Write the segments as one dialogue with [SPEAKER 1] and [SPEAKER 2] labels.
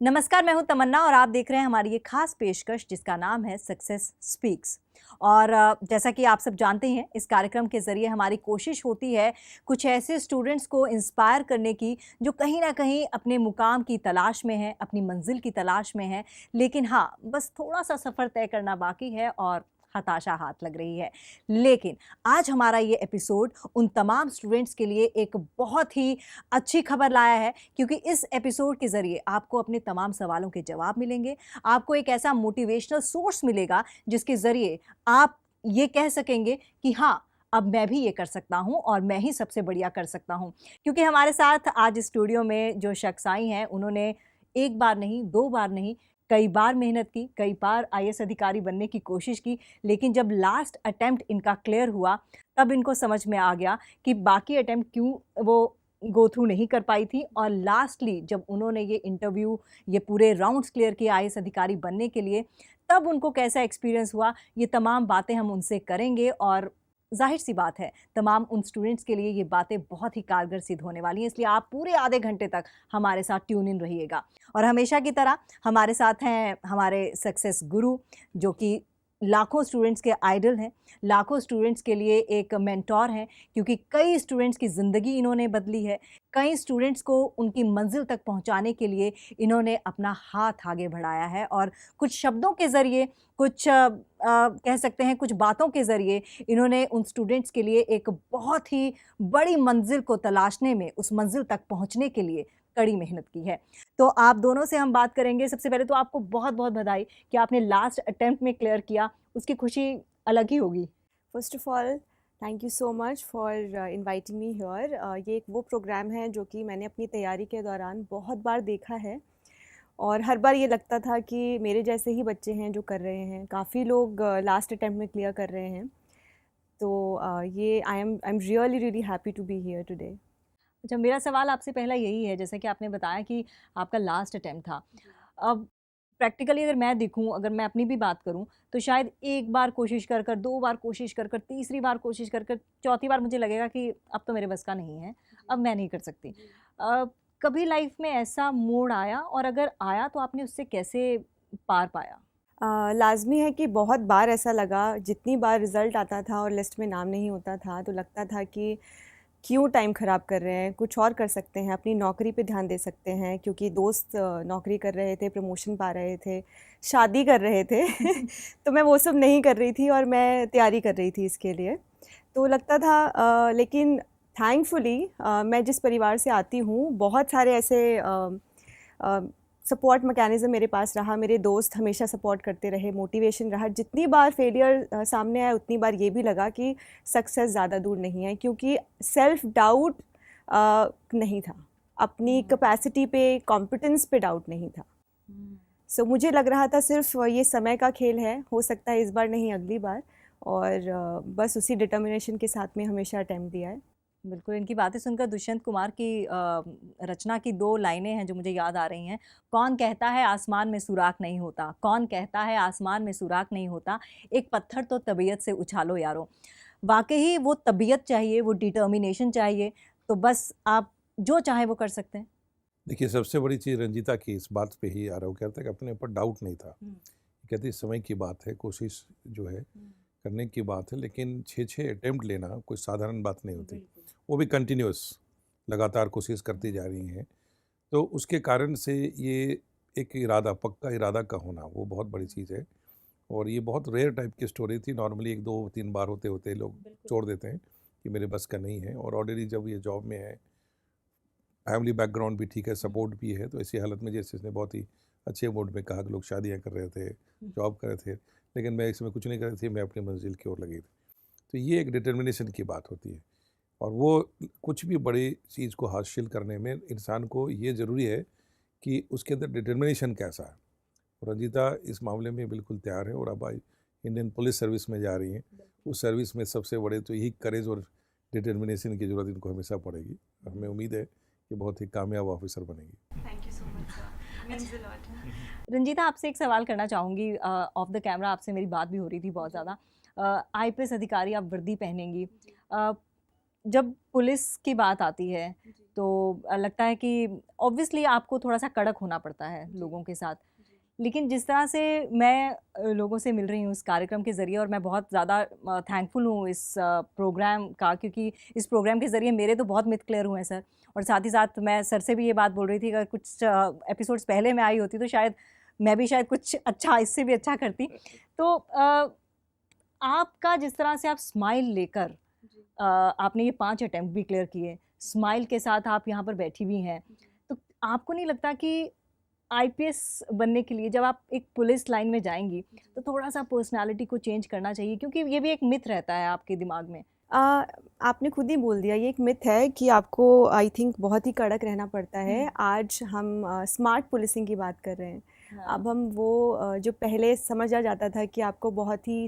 [SPEAKER 1] नमस्कार, मैं हूं तमन्ना और आप देख रहे हैं हमारी ये खास पेशकश जिसका नाम है सक्सेस स्पीक्स। और जैसा कि आप सब जानते हैं, इस कार्यक्रम के ज़रिए हमारी कोशिश होती है कुछ ऐसे स्टूडेंट्स को इंस्पायर करने की जो कहीं ना कहीं अपने मुकाम की तलाश में है, अपनी मंजिल की तलाश में है, लेकिन हाँ, बस थोड़ा सा सफ़र तय करना बाकी है और हताशा हाथ लग रही है। लेकिन आज हमारा ये एपिसोड उन तमाम स्टूडेंट्स के लिए एक बहुत ही अच्छी खबर लाया है, क्योंकि इस एपिसोड के ज़रिए आपको अपने तमाम सवालों के जवाब मिलेंगे। आपको एक ऐसा मोटिवेशनल सोर्स मिलेगा जिसके ज़रिए आप ये कह सकेंगे कि हाँ, अब मैं भी ये कर सकता हूँ और मैं ही सबसे बढ़िया कर सकता हूँ। क्योंकि हमारे साथ आज स्टूडियो में जो शख्स आई हैं, उन्होंने एक बार नहीं, दो बार नहीं, कई बार मेहनत की, कई बार आईएएस अधिकारी बनने की कोशिश की, लेकिन जब लास्ट अटेम्प्ट इनका क्लियर हुआ, तब इनको समझ में आ गया कि बाकी अटेम्प्ट क्यों वो गो थ्रू नहीं कर पाई थी। और लास्टली जब उन्होंने ये इंटरव्यू, ये पूरे राउंड्स क्लियर किए आईएएस अधिकारी बनने के लिए, तब उनको कैसा एक्सपीरियंस हुआ, ये तमाम बातें हम उनसे करेंगे। और जाहिर सी बात है, तमाम उन स्टूडेंट्स के लिए ये बातें बहुत ही कारगर सिद्ध होने वाली हैं, इसलिए आप पूरे आधे घंटे तक हमारे साथ ट्यून इन रहिएगा। और हमेशा की तरह हमारे साथ हैं हमारे सक्सेस गुरु, जो कि लाखों स्टूडेंट्स के आइडल हैं, लाखों स्टूडेंट्स के लिए एक मेंटोर हैं, क्योंकि कई स्टूडेंट्स की ज़िंदगी इन्होंने बदली है। कई स्टूडेंट्स को उनकी मंजिल तक पहुंचाने के लिए इन्होंने अपना हाथ आगे बढ़ाया है और कुछ शब्दों के ज़रिए, कुछ कह सकते हैं कुछ बातों के ज़रिए इन्होंने उन स्टूडेंट्स के लिए एक बहुत ही बड़ी मंजिल को तलाशने में, उस मंजिल तक पहुंचने के लिए कड़ी मेहनत की है। तो आप दोनों से हम बात करेंगे। सबसे पहले तो आपको बहुत-बहुत बधाई कि आपने लास्ट अटेम्प्ट में क्लियर किया, उसकी खुशी अलग ही होगी।
[SPEAKER 2] First of all, thank you so much for inviting me here. ये एक वो प्रोग्राम है जो कि मैंने अपनी तैयारी के दौरान बहुत बार देखा है और हर बार ये लगता था कि मेरे जैसे ही बच्चे हैं जो कर रहे हैं। काफ़ी लोग लास्ट अटेम्प्ट में क्लियर कर रहे हैं, तो ये I am really really happy to be here today.
[SPEAKER 1] अच्छा, मेरा सवाल आपसे पहला यही है, जैसा कि आपने बताया कि आपका लास्ट अटेम्प्ट था। अब प्रैक्टिकली अगर मैं देखूँ, अगर मैं अपनी भी बात करूँ, तो शायद एक बार कोशिश कर कर, दो बार कोशिश कर कर, तीसरी बार कोशिश कर कर, चौथी बार मुझे लगेगा कि अब तो मेरे बस का नहीं है, अब मैं नहीं कर सकती। अ, कभी लाइफ में ऐसा मोड़ आया, और अगर आया तो आपने उससे कैसे पार पाया?
[SPEAKER 2] लाज़मी है कि बहुत बार ऐसा लगा, जितनी बार रिज़ल्ट आता था और लिस्ट में नाम नहीं होता था, तो लगता था कि क्यों टाइम ख़राब कर रहे हैं, कुछ और कर सकते हैं, अपनी नौकरी पे ध्यान दे सकते हैं। क्योंकि दोस्त नौकरी कर रहे थे, प्रमोशन पा रहे थे, शादी कर रहे थे तो मैं वो सब नहीं कर रही थी और मैं तैयारी कर रही थी इसके लिए। तो लगता था लेकिन थैंकफुली मैं जिस परिवार से आती हूँ, बहुत सारे ऐसे सपोर्ट मैकेनिज़्म मेरे पास रहा। मेरे दोस्त हमेशा सपोर्ट करते रहे, मोटिवेशन रहा। जितनी बार फेलियर सामने आया, उतनी बार ये भी लगा कि सक्सेस ज़्यादा दूर नहीं है, क्योंकि सेल्फ डाउट नहीं था, अपनी कैपेसिटी पे, कॉम्पिटेंस पे डाउट नहीं था। सो मुझे लग रहा था सिर्फ ये समय का खेल है, हो सकता है इस बार नहीं अगली बार। और बस उसी डिटर्मिनेशन के साथ में हमेशा अटेम्प्ट दिया है।
[SPEAKER 1] बिल्कुल, इनकी बातें सुनकर दुष्यंत कुमार की रचना की 2 लाइनें हैं जो मुझे याद आ रही हैं। कौन कहता है आसमान में सुराख नहीं होता, कौन कहता है आसमान में सुराख नहीं होता, एक पत्थर तो तबीयत से उछालो यारो। वाक़ई वो तबीयत चाहिए, वो डिटर्मिनेशन चाहिए, तो बस आप जो चाहें वो कर सकते हैं।
[SPEAKER 3] देखिए, सबसे बड़ी चीज़ रंजीता की इस बात पे ही आ रहा, वो कहता है कि अपने ऊपर डाउट नहीं था। कहती है समय की बात है, कोशिश जो है करने की बात है, लेकिन 6-6 अटेम्प्ट लेना कोई साधारण बात नहीं होती, वो भी कंटिन्यूअस, लगातार कोशिश करती जा रही हैं। तो उसके कारण से ये एक इरादा, पक्का इरादा का होना, वो बहुत बड़ी चीज़ है। और ये बहुत रेयर टाइप की स्टोरी थी। नॉर्मली 1-2-3 बार होते होते लोग छोड़ देते हैं कि मेरे बस का नहीं है। और ऑलरेडी जब ये जॉब में है, फैमिली बैकग्राउंड भी ठीक है, सपोर्ट भी है, तो ऐसी हालत में, जैसे इसने बहुत ही अच्छे मूड में कहा कि लोग शादियां कर रहे थे, जॉब कर रहे थे, लेकिन मैं इसमें कुछ नहीं कर रही थी, मैं अपनी मंजिल की ओर लगी थी। तो ये एक डिटर्मिनेशन की बात होती है। और वो कुछ भी बड़ी चीज़ को हासिल करने में इंसान को ये ज़रूरी है कि उसके अंदर डिटर्मिनेशन कैसा है। और रंजीता इस मामले में बिल्कुल तैयार है, और अब इंडियन पुलिस सर्विस में जा रही हैं। उस सर्विस में सबसे बड़े तो यही करेज और डिटर्मिनेशन की ज़रूरत इनको हमेशा पड़ेगी। हमें उम्मीद है कि बहुत ही कामयाब ऑफिसर बनेगी।
[SPEAKER 2] Thank you so much sir, means a lot.
[SPEAKER 1] Ranjita, आपसे एक सवाल करना चाहूँगी। ऑफ द कैमरा आपसे मेरी बात भी हो रही थी बहुत ज़्यादा। आईपीएस अधिकारी आप वर्दी पहनेंगी। जब पुलिस की बात आती है, तो लगता है कि ऑब्वियसली आपको थोड़ा सा कड़क होना पड़ता है लोगों के साथ। लेकिन जिस तरह से मैं लोगों से मिल रही हूँ इस कार्यक्रम के ज़रिए, और मैं बहुत ज़्यादा थैंकफुल हूँ इस प्रोग्राम का, क्योंकि इस प्रोग्राम के ज़रिए मेरे तो बहुत मिथ क्लियर हुए हैं सर। और साथ ही साथ मैं सर से भी ये बात बोल रही थी, अगर कुछ एपिसोड्स पहले मैं आई होती तो शायद मैं भी शायद कुछ अच्छा, इससे भी अच्छा करती। तो आपका जिस तरह से आप स्माइल लेकर आपने ये 5 अटेम्प्ट भी क्लियर किए, स्माइल के साथ आप यहाँ पर बैठी भी हैं, तो आपको नहीं लगता कि आईपीएस बनने के लिए जब आप एक पुलिस लाइन में जाएंगी तो थोड़ा सा पर्सनालिटी को चेंज करना चाहिए, क्योंकि ये भी एक मिथ रहता है आपके दिमाग में?
[SPEAKER 2] आपने खुद ही बोल दिया, ये एक मिथ है कि आपको आई थिंक बहुत ही कड़क रहना पड़ता है। आज हम स्मार्ट पुलिसिंग की बात कर रहे हैं।
[SPEAKER 1] हाँ।
[SPEAKER 2] अब हम वो जो पहले समझा जाता था कि आपको बहुत ही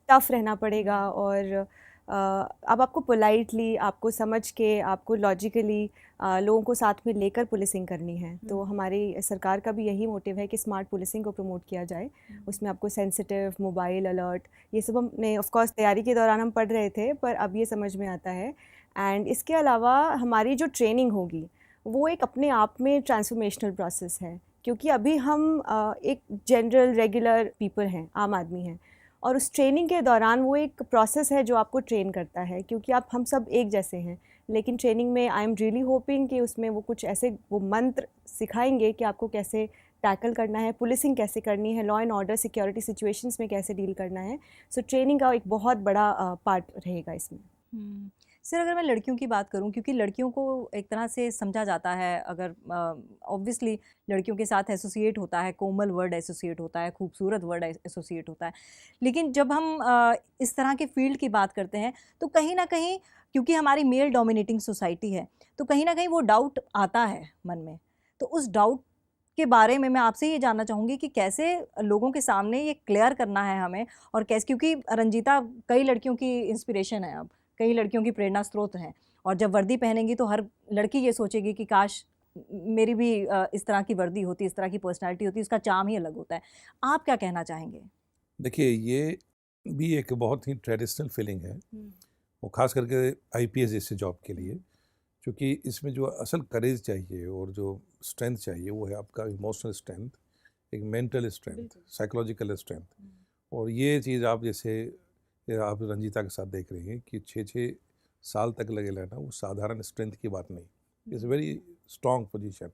[SPEAKER 2] टफ रहना पड़ेगा, और अब आपको पोलाइटली, आपको समझ के, आपको लॉजिकली लोगों को साथ में लेकर पुलिसिंग करनी है। तो हमारी सरकार का भी यही मोटिव है कि स्मार्ट पुलिसिंग को प्रमोट किया जाए। उसमें आपको सेंसिटिव, मोबाइल अलर्ट, ये सब हमने ऑफ कोर्स तैयारी के दौरान हम पढ़ रहे थे, पर अब ये समझ में आता है। एंड इसके अलावा हमारी जो ट्रेनिंग होगी वो एक अपने आप में ट्रांसफॉर्मेशनल प्रोसेस है, क्योंकि अभी हम एक जनरल रेगुलर पीपल हैं, आम आदमी हैं, और उस ट्रेनिंग के दौरान वो एक प्रोसेस है जो आपको ट्रेन करता है, क्योंकि आप हम सब एक जैसे हैं। लेकिन ट्रेनिंग में आई एम रियली होपिंग कि उसमें वो कुछ ऐसे वो मंत्र सिखाएंगे कि आपको कैसे टैकल करना है, पुलिसिंग कैसे करनी है, law and order security situations में कैसे डील करना है। सो ट्रेनिंग का एक बहुत बड़ा पार्ट रहेगा इसमें।
[SPEAKER 1] सर, अगर मैं लड़कियों की बात करूं, क्योंकि लड़कियों को एक तरह से समझा जाता है, अगर ऑब्वियसली लड़कियों के साथ एसोसिएट होता है, कोमल वर्ड एसोसिएट होता है, खूबसूरत वर्ड एसोसिएट होता है, लेकिन जब हम इस तरह के फील्ड की बात करते हैं तो कहीं ना कहीं, क्योंकि हमारी मेल डोमिनेटिंग सोसाइटी है, तो कहीं ना कहीं वो डाउट आता है मन में। तो उस डाउट के बारे में मैं आपसे ये जानना चाहूँगी कि कैसे लोगों के सामने ये क्लियर करना है हमें, और कैसे, क्योंकि रंजीता कई लड़कियों की इंस्पिरेशन है, अब कई लड़कियों की प्रेरणा स्रोत हैं, और जब वर्दी पहनेंगी तो हर लड़की ये सोचेगी कि काश मेरी भी इस तरह की वर्दी होती, इस तरह की पर्सनालिटी होती, इसका चार्म ही अलग होता है। आप क्या कहना चाहेंगे?
[SPEAKER 3] देखिए, ये भी एक बहुत ही ट्रेडिशनल फीलिंग है, और ख़ास करके आईपीएस जैसे जॉब के लिए, क्योंकि इसमें जो असल करेज चाहिए और जो स्ट्रेंथ चाहिए वो है आपका इमोशनल स्ट्रेंथ, एक मेंटल स्ट्रेंथ, साइकोलॉजिकल स्ट्रेंथ। और ये चीज़ आप जैसे आप रंजीता के साथ देख रही हैं कि 6-6 साल तक लगे रहना, वो साधारण स्ट्रेंथ की बात नहीं, इट्स वेरी स्ट्रॉन्ग पोजीशन।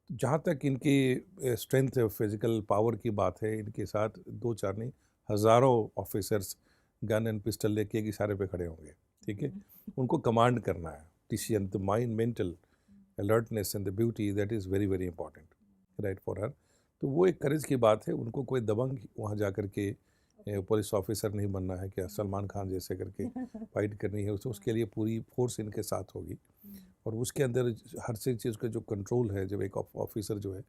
[SPEAKER 3] जहाँ तक इनकी स्ट्रेंथ फिजिकल पावर की बात है, इनके साथ 2-4 नहीं, हज़ारों ऑफिसर्स गन एंड पिस्टल लेके एक इशारे पे खड़े होंगे, ठीक है। उनको कमांड करना है, decision, the mind, mental alertness and the beauty, that is very very important right for her. तो वो एक करेज की बात है, उनको कोई दबंग वहाँ जा कर के पुलिस ऑफिसर नहीं बनना है क्या सलमान खान जैसे करके फाइट करनी है, उसके लिए पूरी फोर्स इनके साथ होगी। और उसके अंदर हर चीज़ का जो कंट्रोल है, जब एक ऑफिसर जो है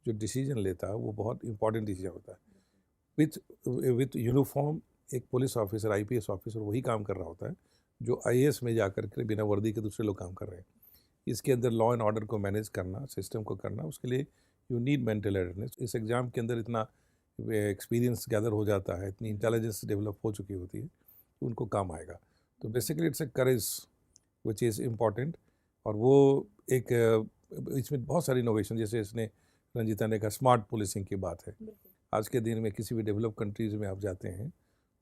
[SPEAKER 3] जो डिसीजन लेता है वो बहुत इंपॉर्टेंट डिसीजन होता है। विथ यूनिफॉर्म एक पुलिस ऑफिसर, आईपीएस ऑफिसर वही काम कर रहा होता है जो आईएएस में जाकर के बिना वर्दी के दूसरे लोग काम कर रहे हैं। इसके अंदर लॉ एंड ऑर्डर को मैनेज करना, सिस्टम को करना, उसके लिए यू नीड मेंटल अवेयरनेस। इस एग्ज़ाम के अंदर इतना एक्सपीरियंस गैदर हो जाता है, इतनी इंटेलिजेंस डेवलप हो चुकी होती है कि उनको काम आएगा। तो basically it's a courage which is important. और वो एक इसमें बहुत सारी इनोवेशन, जैसे इसने रंजीता ने कहा स्मार्ट पुलिसिंग की बात है। आज के दिन में किसी भी डेवलप कंट्रीज़ में आप जाते हैं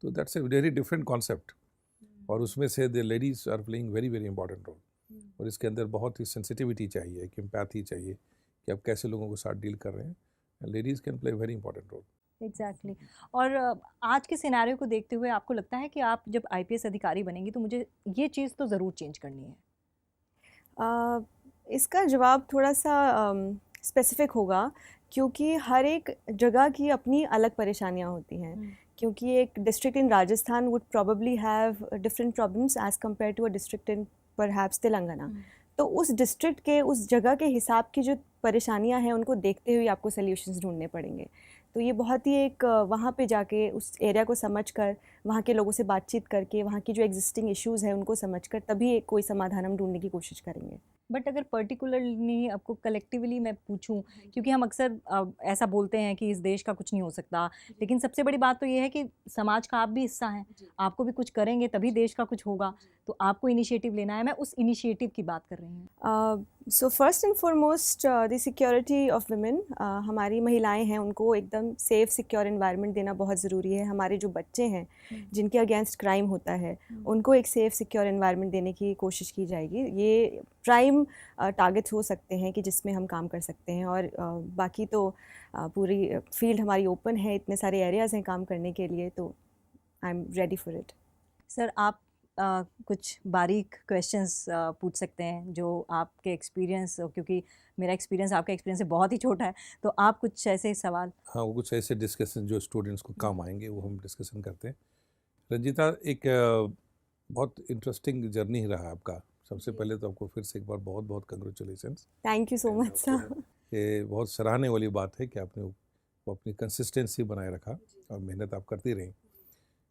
[SPEAKER 3] तो that's a very different concept, और उसमें से the ladies are playing very very important role. और इसके अंदर बहुत ही सेंसिटिविटी चाहिए, एक एम्पैथी चाहिए कि आप कैसे लोगों के साथ डील कर रहे हैं। Ladies can play very important role.
[SPEAKER 1] Exactly और आज के सिनेरियो को देखते हुए आपको लगता है कि आप जब आईपीएस अधिकारी बनेंगी तो मुझे ये चीज़ तो ज़रूर चेंज करनी है?
[SPEAKER 2] इसका जवाब थोड़ा सा स्पेसिफिक होगा, क्योंकि हर एक जगह की अपनी अलग परेशानियां होती हैं। क्योंकि एक district in Rajasthan would probably have different problems as compare to a district in perhaps Telangana. तो उस डिस्ट्रिक्ट के, उस जगह के हिसाब की जो परेशानियां हैं उनको देखते हुए आपको सल्यूशंस ढूंढने पड़ेंगे। तो ये बहुत ही एक वहाँ पे जाके उस एरिया को समझकर, वहाँ के लोगों से बातचीत करके, वहाँ की जो एग्जिस्टिंग इश्यूज़ हैं उनको समझकर तभी एक कोई समाधान हम ढूंढने की कोशिश करेंगे।
[SPEAKER 1] बट अगर पर्टिकुलरली आपको कलेक्टिवली मैं पूछूं, क्योंकि हम अक्सर ऐसा बोलते हैं कि इस देश का कुछ नहीं हो सकता, लेकिन सबसे बड़ी बात तो ये है कि समाज का आप भी हिस्सा हैं, आपको भी कुछ करेंगे तभी देश का कुछ होगा, तो आपको इनिशिएटिव लेना है। मैं उस इनिशिएटिव की बात कर रही हूँ।
[SPEAKER 2] So first and foremost the security of women, हमारी महिलाएं हैं उनको एकदम सेफ सिक्योर एनवायरनमेंट देना बहुत ज़रूरी है। हमारे जो बच्चे हैं जिनके अगेंस्ट क्राइम होता है उनको एक सेफ सिक्योर एनवायरनमेंट देने की कोशिश की जाएगी। ये प्राइम टारगेट्स हो सकते हैं कि जिसमें हम काम कर सकते हैं, और बाकी तो पूरी फील्ड हमारी ओपन है, इतने सारे एरियाज़ हैं काम करने के लिए, तो I am ready for it.
[SPEAKER 1] Sir आप कुछ बारीक क्वेश्चंस पूछ सकते हैं जो आपके एक्सपीरियंस, क्योंकि मेरा एक्सपीरियंस आपका एक्सपीरियंस से बहुत ही छोटा है, तो आप कुछ ऐसे सवाल।
[SPEAKER 3] हाँ, वो कुछ ऐसे डिस्कशन जो स्टूडेंट्स को काम आएंगे वो हम डिस्कशन करते हैं। रंजीता, एक बहुत इंटरेस्टिंग जर्नी रहा आपका। सबसे पहले तो आपको फिर से एक बार बहुत बहुत congratulations.
[SPEAKER 2] Thank you so much sir.
[SPEAKER 3] ये बहुत सराहने वाली बात है कि आपने वो अपनी कंसिस्टेंसी बनाए रखा और मेहनत आप करती रही।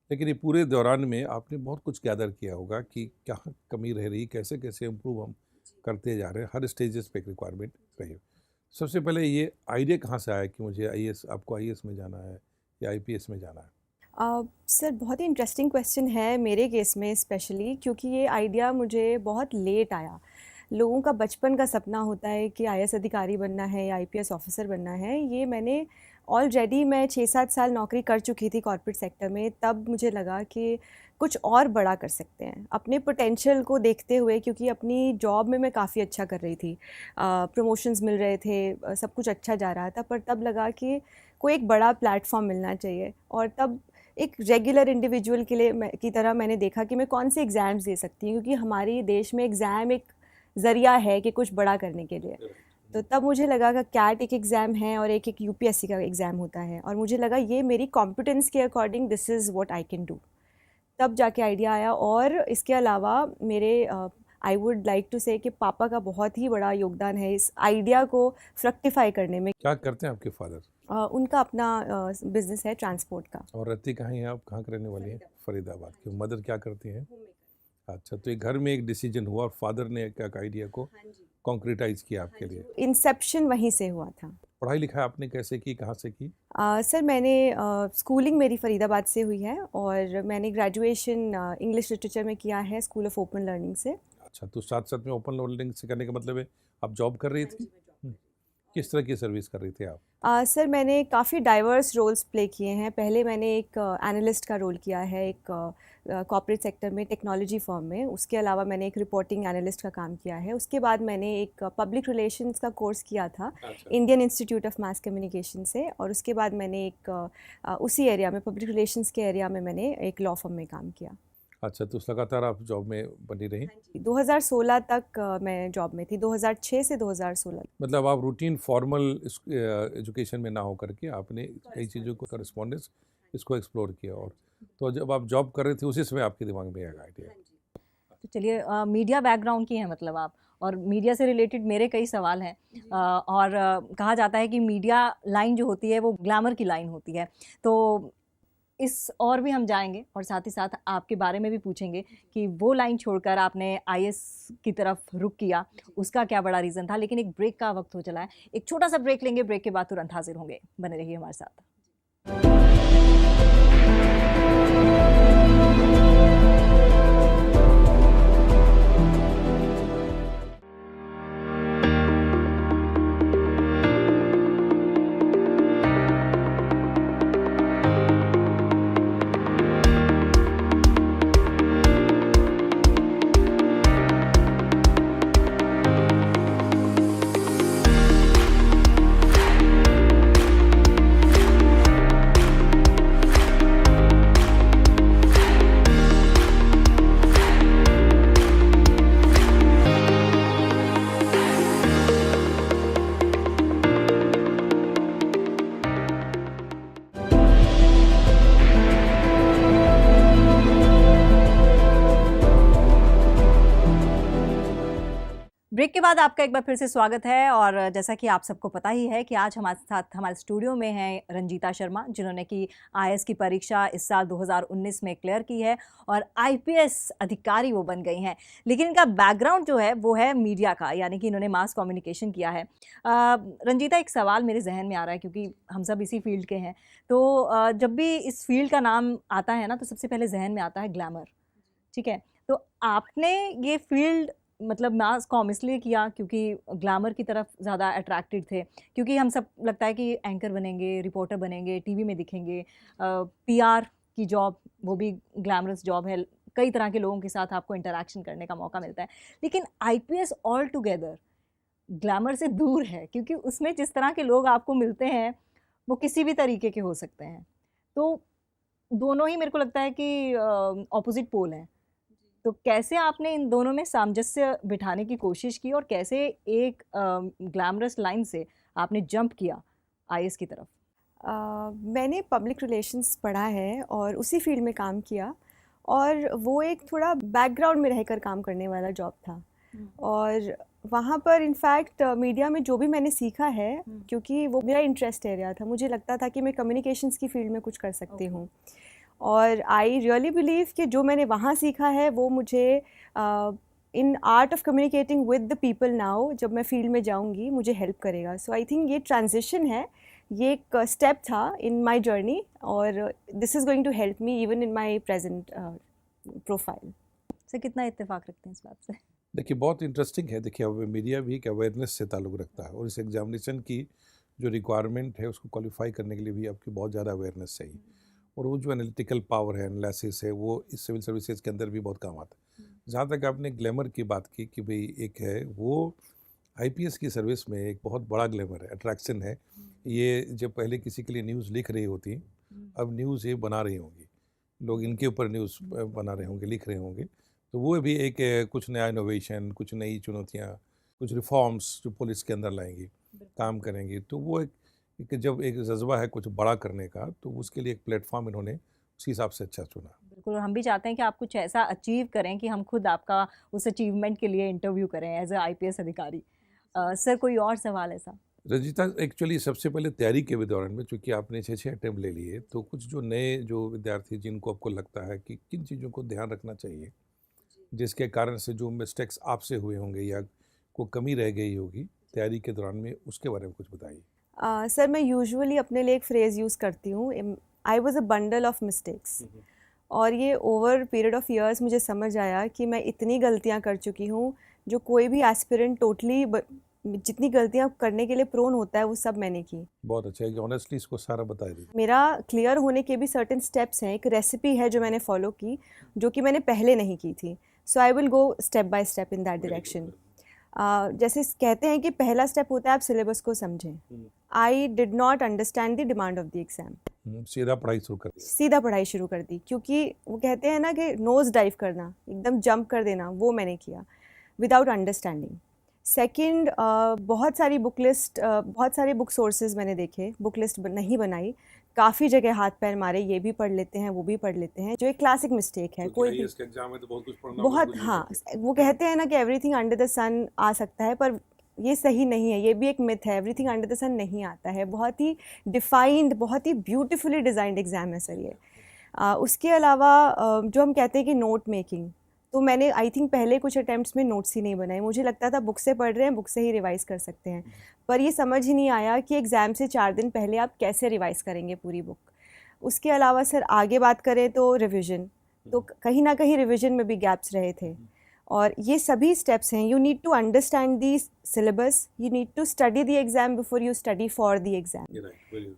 [SPEAKER 3] लेकिन ये पूरे दौरान में आपने बहुत कुछ गैदर किया होगा कि क्या कमी रह रही, कैसे कैसे इम्प्रूव हम करते जा रहे हैं। हर स्टेजेस पे एक रिक्वायरमेंट रही। सबसे पहले ये आइडिया कहाँ से आया कि मुझे आपको आईएएस में जाना है या आईपीएस में जाना है?
[SPEAKER 2] सर बहुत ही इंटरेस्टिंग क्वेश्चन है मेरे केस में स्पेशली, क्योंकि ये आइडिया मुझे बहुत लेट आया। लोगों का बचपन का सपना होता है कि आईएएस अधिकारी बनना है या आईपीएस ऑफिसर बनना है। ये मैंने ऑलरेडी मैं 6-7 साल नौकरी कर चुकी थी कॉर्पोरेट सेक्टर में, तब मुझे लगा कि कुछ और बड़ा कर सकते हैं अपने पोटेंशियल को देखते हुए, क्योंकि अपनी जॉब में मैं काफ़ी अच्छा कर रही थी, प्रमोशंस मिल रहे थे, सब कुछ अच्छा जा रहा था, पर तब लगा कि कोई एक बड़ा प्लेटफॉर्म मिलना चाहिए। और तब एक रेगुलर इंडिविजुअल के लिए की तरह मैंने देखा कि मैं कौन से एग्ज़ाम्स दे सकती हूँ, क्योंकि हमारे देश में एग्ज़ाम एक ज़रिया है कि कुछ बड़ा करने के लिए। तो तब मुझे लगा कि कैट एक एग्ज़ाम है और एक यूपीएससी का एग्ज़ाम होता है, और मुझे लगा ये मेरी कॉम्पिटेंस के according this is what I can do. तब जाके आइडिया आया। और इसके अलावा मेरे आई वुड लाइक टू से कि पापा का बहुत ही बड़ा योगदान है इस आइडिया को फ्रक्टिफाई करने में।
[SPEAKER 3] क्या करते हैं आपके फादर?
[SPEAKER 2] उनका अपना बिजनेस है ट्रांसपोर्ट का।
[SPEAKER 3] और रहती कहाँ हैं आप, कहाँ के रहने वाली हैं? फरीदाबाद की। मदर क्या करती हैं? अच्छा, तो एक घर में एक डिसीजन हुआ और फादर ने एक आइडिया को कॉन्क्रीटाइज किया आपके लिए।
[SPEAKER 2] इंसेप्शन वहीं से हुआ था।
[SPEAKER 3] पढ़ाई लिखाई आपने कैसे की, कहाँ से की?
[SPEAKER 2] सर मैंने स्कूलिंग मेरी फरीदाबाद से हुई है, और मैंने ग्रेजुएशन इंग्लिश लिटरेचर में किया है स्कूल ऑफ ओपन लर्निंग से।
[SPEAKER 3] अच्छा, तो साथ साथ में ओपन लर्निंग से करने का मतलब है आप जॉब कर रही थी? किस तरह की सर्विस कर रही थी आप?
[SPEAKER 2] सर मैंने काफ़ी डाइवर्स रोल्स प्ले किए हैं। पहले मैंने एक एनालिस्ट का रोल किया है एक कॉर्पोरेट सेक्टर में टेक्नोलॉजी फर्म में। उसके अलावा मैंने एक रिपोर्टिंग एनालिस्ट का काम किया है। उसके बाद मैंने एक पब्लिक रिलेशंस का कोर्स किया था Indian institute of mass communication से, और उसके बाद मैंने एक उसी एरिया में पब्लिक रिलेशंस के एरिया में मैंने एक लॉ फर्म में काम किया।
[SPEAKER 3] अच्छा, तो लगातार आप जॉब में बनी रही?
[SPEAKER 2] 2016 तक मैं जॉब में थी, 2006 से 2016।
[SPEAKER 3] मतलब आप रूटीन फॉर्मल एजुकेशन में ना हो करके आपने कई चीज़ों को करस्पॉन्डेंस इसको एक्सप्लोर किया, और तो जब आप जॉब कर रहे थे उसी समय आपके दिमाग में आया आइडिया।
[SPEAKER 1] तो चलिए, मीडिया बैकग्राउंड की हैं मतलब आप, और मीडिया से रिलेटेड मेरे कई सवाल हैं। और कहा जाता है कि मीडिया लाइन जो होती है वो ग्लैमर की लाइन होती है, तो इस और भी हम जाएंगे और साथ ही साथ आपके बारे में भी पूछेंगे कि वो लाइन छोड़कर आपने आईएएस की तरफ रुख किया, उसका क्या बड़ा रीज़न था। लेकिन एक ब्रेक का वक्त हो चला है, एक छोटा सा ब्रेक लेंगे, ब्रेक के बाद तुरंत हाजिर होंगे। बने रहिए हमारे साथ। बाद आपका एक बार फिर से स्वागत है। और जैसा कि आप सबको पता ही है कि आज हमारे साथ हमारे स्टूडियो में हैं रंजीता शर्मा, जिन्होंने कि आईएएस की परीक्षा इस साल 2019 में क्लियर की है और आईपीएस अधिकारी वो बन गई हैं। लेकिन इनका बैकग्राउंड जो है वो है मीडिया का, यानी कि इन्होंने मास कम्युनिकेशन किया है। रंजीता, एक सवाल मेरे जहन में आ रहा है क्योंकि हम सब इसी फील्ड के हैं, तो जब भी इस फील्ड का नाम आता है ना तो सबसे पहले जहन में आता है ग्लैमर। ठीक है, तो आपने ये फील्ड मतलब मास कॉम इसलिए किया क्योंकि ग्लैमर की तरफ ज़्यादा अट्रैक्टेड थे? क्योंकि हम सब लगता है कि एंकर बनेंगे, रिपोर्टर बनेंगे, टीवी में दिखेंगे, पीआर की जॉब वो भी ग्लैमरस जॉब है, कई तरह के लोगों के साथ आपको इंटरेक्शन करने का मौका मिलता है। लेकिन आईपीएस ऑल टुगेदर ग्लैमर से दूर है, क्योंकि उसमें जिस तरह के लोग आपको मिलते हैं वो किसी भी तरीके के हो सकते हैं। तो दोनों ही मेरे को लगता है कि ऑपोजिट पोल हैं। तो कैसे आपने इन दोनों में सामंजस्य बिठाने की कोशिश की और कैसे एक ग्लैमरस लाइन से आपने जंप किया आईएएस की तरफ?
[SPEAKER 2] मैंने पब्लिक रिलेशंस पढ़ा है और उसी फील्ड में काम किया, और वो एक थोड़ा बैकग्राउंड में रहकर काम करने वाला जॉब था। और वहाँ पर इनफैक्ट मीडिया में जो भी मैंने सीखा है, क्योंकि वो मेरा इंटरेस्ट एरिया था, मुझे लगता था कि मैं कम्युनिकेशंस की फील्ड में कुछ कर सकती हूँ। और आई रियली बिलीव कि जो मैंने वहाँ सीखा है वो मुझे इन art of communicating with the people now जब मैं फील्ड में जाऊँगी मुझे हेल्प करेगा। सो आई थिंक ये ट्रांजिशन है, ये एक स्टेप था इन माय जर्नी, और this is going to help me even in my present profile.
[SPEAKER 1] से कितना इत्तेफाक रखते हैं इस बात से?
[SPEAKER 3] देखिए, बहुत इंटरेस्टिंग है। देखिए, अब मीडिया भी एक अवेयरनेस से ताल्लुक़ रखता है और इस एग्जामिनेशन की जो रिक्वायरमेंट है उसको क्वालिफाई करने के लिए भी आपकी बहुत ज़्यादा अवेयरनेस चाहिए। और वो जो एनालिटिकल पावर है, एनालिसिस है, वो इस सिविल सर्विसेज के अंदर भी बहुत काम आता है। जहाँ तक आपने ग्लैमर की बात की कि भाई एक है वो आईपीएस की सर्विस में एक बहुत बड़ा ग्लैमर है, अट्रैक्शन है। ये जब पहले किसी के लिए न्यूज़ लिख रही होती, अब न्यूज़ ये बना रही होंगी, लोग इनके ऊपर न्यूज़ बना रहे होंगे, लिख रहे होंगे। तो वो भी एक कुछ नया इनोवेशन, कुछ नई चुनौतियाँ, कुछ रिफॉर्म्स जो पुलिस के अंदर लाएंगी, काम करेंगी। तो वो एक जब एक जज्बा है कुछ बड़ा करने का, तो उसके लिए एक प्लेटफॉर्म इन्होंने उसी हिसाब से अच्छा चुना।
[SPEAKER 1] बिल्कुल, हम भी चाहते हैं कि आप कुछ ऐसा अचीव करें कि हम खुद आपका उस अचीवमेंट के लिए इंटरव्यू करें एज ए आईपीएस अधिकारी। सर, कोई और सवाल ऐसा?
[SPEAKER 3] रंजीता, एक्चुअली सबसे पहले तैयारी के दौरान में चूँकि आपने 6 अटैम्प्ट ले लिए, तो कुछ जो नए जो विद्यार्थी जिनको आपको लगता है कि किन चीज़ों को ध्यान रखना चाहिए, जिसके कारण से जो मिस्टेक्स आपसे हुए होंगे या को कमी रह गई होगी तैयारी के दौरान में, उसके बारे में कुछ बताइए।
[SPEAKER 2] सर, मैं यूजुअली अपने लिए एक फ्रेज़ यूज़ करती हूँ, I was a bundle of mistakes. और ये ओवर पीरियड ऑफ ईयर्स मुझे समझ आया कि मैं इतनी गलतियाँ कर चुकी हूँ जो कोई भी एस्पिरेंट टोटली जितनी गलतियाँ करने के लिए प्रोन होता है वो सब मैंने की।
[SPEAKER 3] बहुत अच्छा है कि ऑनेस्टली इसको सारा बता दीजिए।
[SPEAKER 2] मेरा क्लियर होने के भी सर्टेन स्टेप्स हैं, एक रेसिपी है जो मैंने फॉलो की जो कि मैंने पहले नहीं की थी। So I will go step by step in that direction. जैसे कहते हैं कि पहला स्टेप होता है आप सिलेबस को समझें। I did not understand the demand of the exam.
[SPEAKER 3] सीधा पढ़ाई शुरू कर दी।
[SPEAKER 2] सीधा पढ़ाई शुरू कर दी, क्योंकि वो कहते हैं ना कि नोज डाइव करना, एकदम जंप कर देना, वो मैंने किया विदाउट अंडरस्टैंडिंग। सेकंड, बहुत सारी बुक लिस्ट, बहुत सारे बुक सोर्सेज मैंने देखे, बुक लिस्ट नहीं बनाई, काफ़ी जगह हाथ पैर मारे, ये भी पढ़ लेते हैं वो भी पढ़ लेते हैं, जो एक क्लासिक मिस्टेक है। कोई भी
[SPEAKER 3] एग्जाम में तो बहुत कुछ पढ़ना,
[SPEAKER 2] बहुत, हाँ, वो कहते हैं ना कि एवरीथिंग अंडर द सन आ सकता है, पर ये सही नहीं है, ये भी एक मिथ है। एवरीथिंग अंडर द सन नहीं आता है। बहुत ही डिफाइंड, बहुत ही ब्यूटीफुली डिज़ाइंड एग्ज़ाम है सर ये। उसके अलावा जो हम कहते हैं कि नोट मेकिंग, तो मैंने आई थिंक पहले कुछ अटैम्प्ट्स में नोट्स ही नहीं बनाए। मुझे लगता था बुक से पढ़ रहे हैं, बुक से ही रिवाइज कर सकते हैं, पर ये समझ ही नहीं आया कि एग्ज़ाम से 4 दिन पहले आप कैसे रिवाइज करेंगे पूरी बुक। उसके अलावा सर आगे बात करें तो रिविज़न, तो कहीं ना कहीं रिविज़न में भी गैप्स रहे थे। और ये सभी स्टेप्स हैं, you need to understand the syllabus, you need to study the exam before you study for the exam.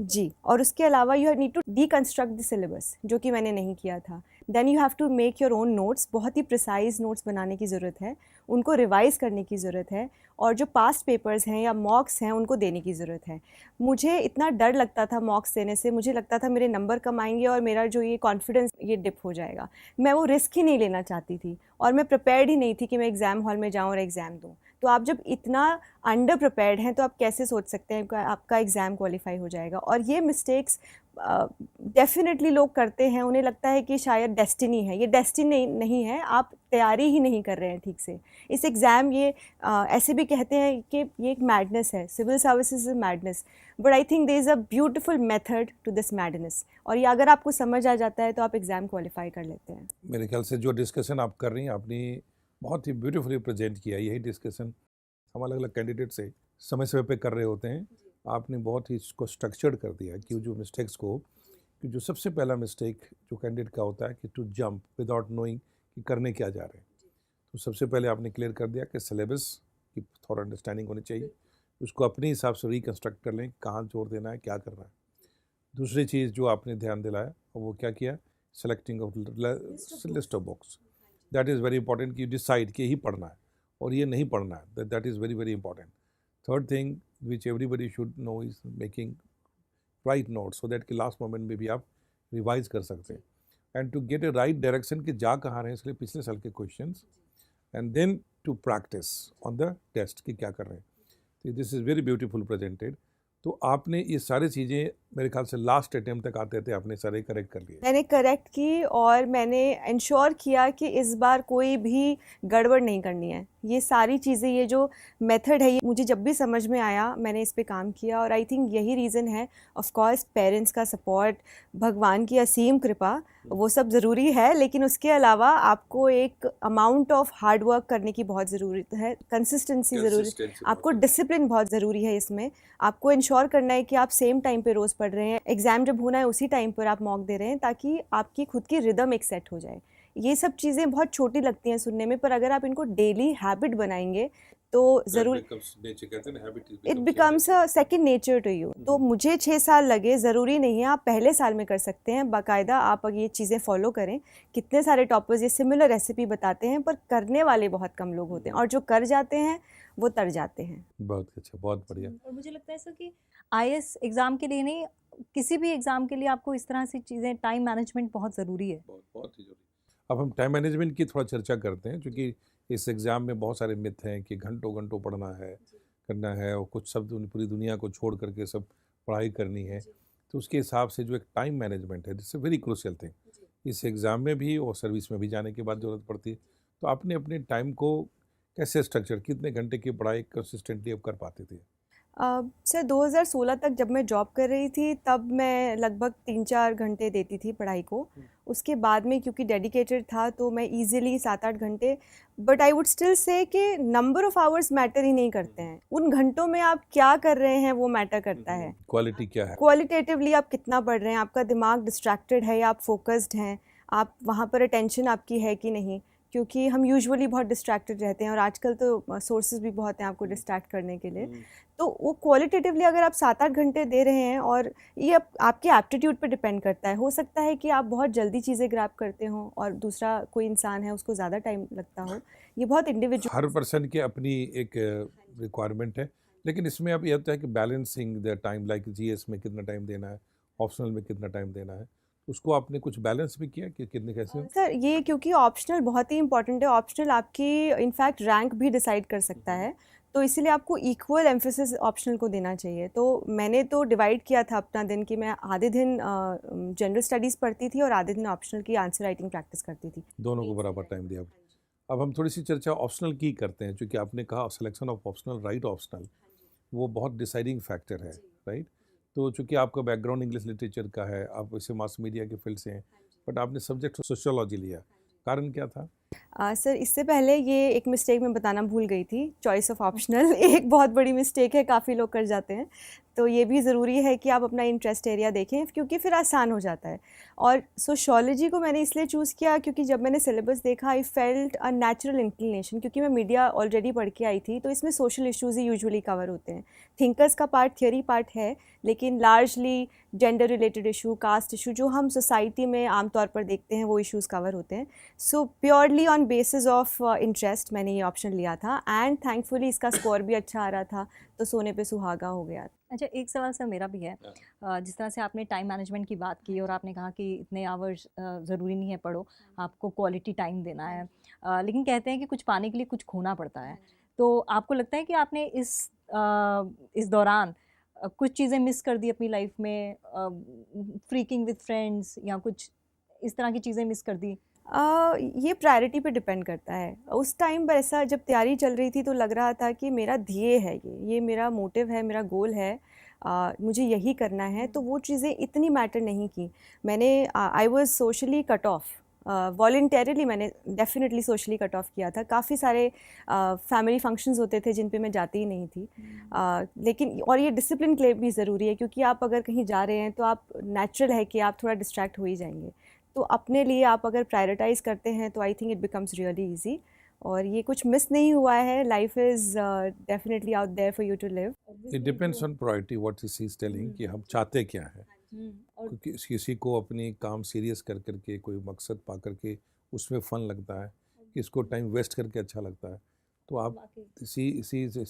[SPEAKER 2] जी, और उसके अलावा you need to deconstruct the syllabus, जो कि मैंने नहीं किया था। Then you have to make your own notes, बहुत ही प्रिसाइज नोट्स बनाने की ज़रूरत है, उनको रिवाइज़ करने की ज़रूरत है, और जो पास्ट पेपर्स हैं या मॉक्स हैं उनको देने की ज़रूरत है। मुझे इतना डर लगता था मॉक्स देने से, मुझे लगता था मेरे नंबर कम आएंगे और मेरा जो ये कॉन्फिडेंस ये डिप हो जाएगा। मैं वो रिस्क ही नहीं लेना चाहती थी, और मैं प्रिपेयर्ड ही नहीं थी कि मैं एग्ज़ाम हॉल में जाऊँ और एग्ज़ाम दूँ। तो आप जब इतना अंडर प्रिपेयर्ड हैं तो आप कैसे सोच सकते हैं कि आपका एग्ज़ाम क्वालिफाई हो जाएगा। और ये मिस्टेक्स डेफिनेटली लोग करते हैं, उन्हें लगता है कि शायद डेस्टिनी है, ये डेस्टिनी नहीं है, आप तैयारी ही नहीं कर रहे हैं ठीक से। इस एग्ज़ाम ये ऐसे भी कहते हैं कि ये एक मैडनेस है, civil services is madness, but I think there is a beautiful method to this madness, और ये अगर आपको समझ आ जाता है तो आप एग्ज़ाम क्वालिफाई कर लेते हैं।
[SPEAKER 3] मेरे ख्याल से जो डिस्कशन आप कर रही हैं आपने बहुत ही ब्यूटीफुली प्रेजेंट किया। यही डिस्कशन हम अलग अलग कैंडिडेट से समय समय पे कर रहे होते हैं। आपने बहुत ही इसको स्ट्रक्चर्ड कर दिया कि जो मिस्टेक्स को, कि जो सबसे पहला मिस्टेक जो कैंडिडेट का होता है कि टू जंप विदाउट नोइंग कि करने क्या जा रहे हैं। तो सबसे पहले आपने क्लियर कर दिया कि सिलेबस की थोड़ा अंडरस्टैंडिंग होनी चाहिए, उसको अपने हिसाब से रिकन्स्ट्रक्ट कर लें, कहाँ जोर देना है, क्या करना है। दूसरी चीज़ जो आपने ध्यान दिलाया वो क्या किया, selecting of list of books, that is very important कि डिसाइड कि ही पढ़ना है और ये नहीं पढ़ना है, that is very very important. Third thing which everybody should know is making right note so that कि लास्ट मोमेंट में भी आप रिवाइज कर सकते हैं and to get a right direction कि जा कहाँ रहे हैं, इसलिए पिछले साल के questions and then to practice on the test कि क्या कर रहे हैं। तो this is very beautiful presented. तो आपने ये सारी चीज़ें मेरे ख्याल से लास्ट अटेम्प्ट तक आते थे आपने सारे करेक्ट कर लिए।
[SPEAKER 2] मैंने करेक्ट की और मैंने इंश्योर किया कि इस बार कोई भी गड़बड़ नहीं करनी है। ये सारी चीज़ें, ये जो मेथड है, ये मुझे जब भी समझ में आया मैंने इस पे काम किया, और आई थिंक यही रीज़न है। ऑफ कोर्स पेरेंट्स का सपोर्ट, भगवान की असीम कृपा, वो सब ज़रूरी है, लेकिन उसके अलावा आपको एक अमाउंट ऑफ हार्ड वर्क करने की बहुत ज़रूरत है, कंसिस्टेंसी ज़रूरी, आपको डिसिप्लिन बहुत ज़रूरी है इसमें। आपको इंश्योर करना है कि आप सेम टाइम पे रोज़ पढ़ रहे हैं, एग्ज़ाम जब होना है उसी टाइम पर आप मॉक दे रहे हैं, ताकि आपकी खुद की रिदम एक सेट हो जाए। ये सब चीज़ें बहुत छोटी लगती हैं सुनने में, पर अगर आप इनको डेली हैबिट बनाएंगे तो ज़रूर it becomes a second nature to you. तो मुझे 6 साल लगे, ज़रूरी नहीं है आप पहले साल में कर सकते हैं। बाकायदा आप अगर ये चीज़ें फॉलो करें, कितने सारे टॉपर्स ये सिमिलर रेसिपी बताते हैं, पर करने वाले बहुत कम लोग होते हैं, और जो कर जाते हैं वो तर जाते हैं।
[SPEAKER 3] बहुत अच्छा, बहुत बढ़िया।
[SPEAKER 1] और मुझे लगता है सर कि आईएएस एग्ज़ाम के लिए नहीं, किसी भी एग्ज़ाम के लिए आपको इस तरह से चीज़ें, टाइम मैनेजमेंट बहुत ज़रूरी है।
[SPEAKER 3] बहुत ही जरूरी। अब हम टाइम मैनेजमेंट की थोड़ा चर्चा करते हैं, क्योंकि इस एग्ज़ाम में बहुत सारे मिथ हैं कि घंटों घंटों पढ़ना है, करना है, और कुछ सब पूरी दुनिया को छोड़ करके सब पढ़ाई करनी है। तो उसके हिसाब से जो एक टाइम मैनेजमेंट है, this is very crucial thing, इस एग्ज़ाम में भी और सर्विस में भी जाने के बाद ज़रूरत पड़ती है। तो आपने अपने टाइम को कैसे स्ट्रक्चर, कितने घंटे की पढ़ाई कंसिस्टेंटली अब कर पाते थे?
[SPEAKER 2] सर 2016 तक जब मैं जॉब कर रही थी, तब मैं लगभग 3-4 घंटे देती थी पढ़ाई को। उसके बाद में क्योंकि डेडिकेटेड था तो मैं इजीली 7-8 घंटे, but I would still say कि नंबर ऑफ आवर्स मैटर ही नहीं करते हैं, उन घंटों में आप क्या कर रहे हैं वो मैटर करता है।
[SPEAKER 3] क्वालिटी क्या है?
[SPEAKER 2] क्वालिटेटिवली आप कितना पढ़ रहे हैं, आपका दिमाग डिस्ट्रैक्टेड है या आप फोकस्ड हैं, आप वहाँ पर अटेंशन आपकी है कि नहीं, क्योंकि हम यूजुअली बहुत डिस्ट्रैक्टेड रहते हैं, और आजकल तो सोर्सेज भी बहुत हैं आपको डिस्ट्रैक्ट करने के लिए। तो वो क्वालिटेटिवली अगर आप 7-8 घंटे दे रहे हैं, और ये आपके एप्टीट्यूड पे डिपेंड करता है, हो सकता है कि आप बहुत जल्दी चीज़ें ग्रैब करते हो और दूसरा कोई इंसान है उसको ज़्यादा टाइम लगता हो, ये बहुत इंडिविजुअल,
[SPEAKER 3] हर पर्सन की अपनी एक रिक्वायरमेंट है, लेकिन इसमें अब ये होता है कि balancing the time, like GS में कितना टाइम देना है, ऑप्शनल में कितना टाइम देना है, उसको आपने कुछ बैलेंस भी किया कि कितने कैसे?
[SPEAKER 2] सर ये क्योंकि ऑप्शनल बहुत ही इंपॉर्टेंट है, ऑप्शनल आपकी इनफैक्ट रैंक भी डिसाइड कर सकता है, तो इसीलिए आपको इक्वल एम्फेसिस ऑप्शनल को देना चाहिए। तो मैंने तो डिवाइड किया था अपना दिन कि मैं आधे दिन जनरल स्टडीज़ पढ़ती थी और आधे दिन ऑप्शनल की आंसर राइटिंग प्रैक्टिस करती थी।
[SPEAKER 3] दोनों को बराबर टाइम दिया। अब हम थोड़ी सी चर्चा ऑप्शनल की करते हैं, क्योंकि आपने कहा selection of optional, right optional, वो बहुत डिसाइडिंग फैक्टर है, राइट? तो चूँकि आपका बैकग्राउंड इंग्लिश लिटरेचर का है, आप इसे मास मीडिया के फील्ड से हैं, बट आपने सब्जेक्ट सोशियोलॉजी लिया, कारण क्या था?
[SPEAKER 2] सर इससे पहले ये एक मिस्टेक मैं बताना भूल गई थी, चॉइस ऑफ ऑप्शनल एक बहुत बड़ी मिस्टेक है, काफ़ी लोग कर जाते हैं, तो ये भी ज़रूरी है कि आप अपना इंटरेस्ट एरिया देखें, क्योंकि फिर आसान हो जाता है। और सोशियोलॉजी को मैंने इसलिए चूज़ किया क्योंकि जब मैंने सिलेबस देखा, I felt a natural inclination, क्योंकि मैं मीडिया ऑलरेडी पढ़ के आई थी, तो इसमें सोशल इश्यूज़ ही यूजुअली कवर होते हैं। थिंकर्स का पार्ट, थियोरी पार्ट है, लेकिन largely gender related issue, caste issue, जो हम सोसाइटी में आमतौर पर देखते हैं, वो इश्यूज़ कवर होते हैं। So purely on basis of interest मैंने ये ऑप्शन लिया था, एंड थैंकफुली इसका स्कोर भी अच्छा आ रहा था, तो सोने पे सुहागा हो गया।
[SPEAKER 1] अच्छा, एक सवाल सर मेरा भी है। जिस तरह से आपने टाइम मैनेजमेंट की बात की और आपने कहा कि इतने आवर्स ज़रूरी नहीं है पढ़ो, आपको क्वालिटी टाइम देना है, लेकिन कहते हैं कि कुछ पाने के लिए कुछ खोना पड़ता है। तो आपको लगता है कि आपने इस दौरान कुछ चीज़ें मिस कर दी अपनी लाइफ में, फ्रीकिंग विद फ्रेंड्स या कुछ इस तरह की चीज़ें मिस कर दी?
[SPEAKER 2] ये प्रायोरिटी पे डिपेंड करता है। उस टाइम पर ऐसा जब तैयारी चल रही थी तो लग रहा था कि मेरा ध्येय है ये मेरा मोटिव है, मेरा गोल है, मुझे यही करना है, तो वो चीज़ें इतनी मैटर नहीं की। मैंने I was socially cut off, voluntarily मैंने डेफिनेटली सोशली कट ऑफ किया था। काफ़ी सारे फैमिली फंक्शंस होते थे जिन पे मैं जाती ही नहीं थी। लेकिन और ये डिसिप्लिन के लिए भी ज़रूरी है, क्योंकि आप अगर कहीं जा रहे हैं तो आप नेचुरल है कि आप थोड़ा डिस्ट्रैक्ट हो ही जाएंगे। तो अपने लिए आप अगर प्रायोरिटाइज़ करते हैं तो I think it becomes really easy, और ये कुछ मिस नहीं हुआ है। Life is definitely out there for you to live.
[SPEAKER 3] It depends on priority what she is telling कि हम चाहते क्या है।
[SPEAKER 1] और
[SPEAKER 3] क्योंकि किसी को अपनी काम सीरियस कर करके कोई मकसद पा करके उसमें फन लगता है, किसको टाइम वेस्ट करके अच्छा लगता है। तो आप she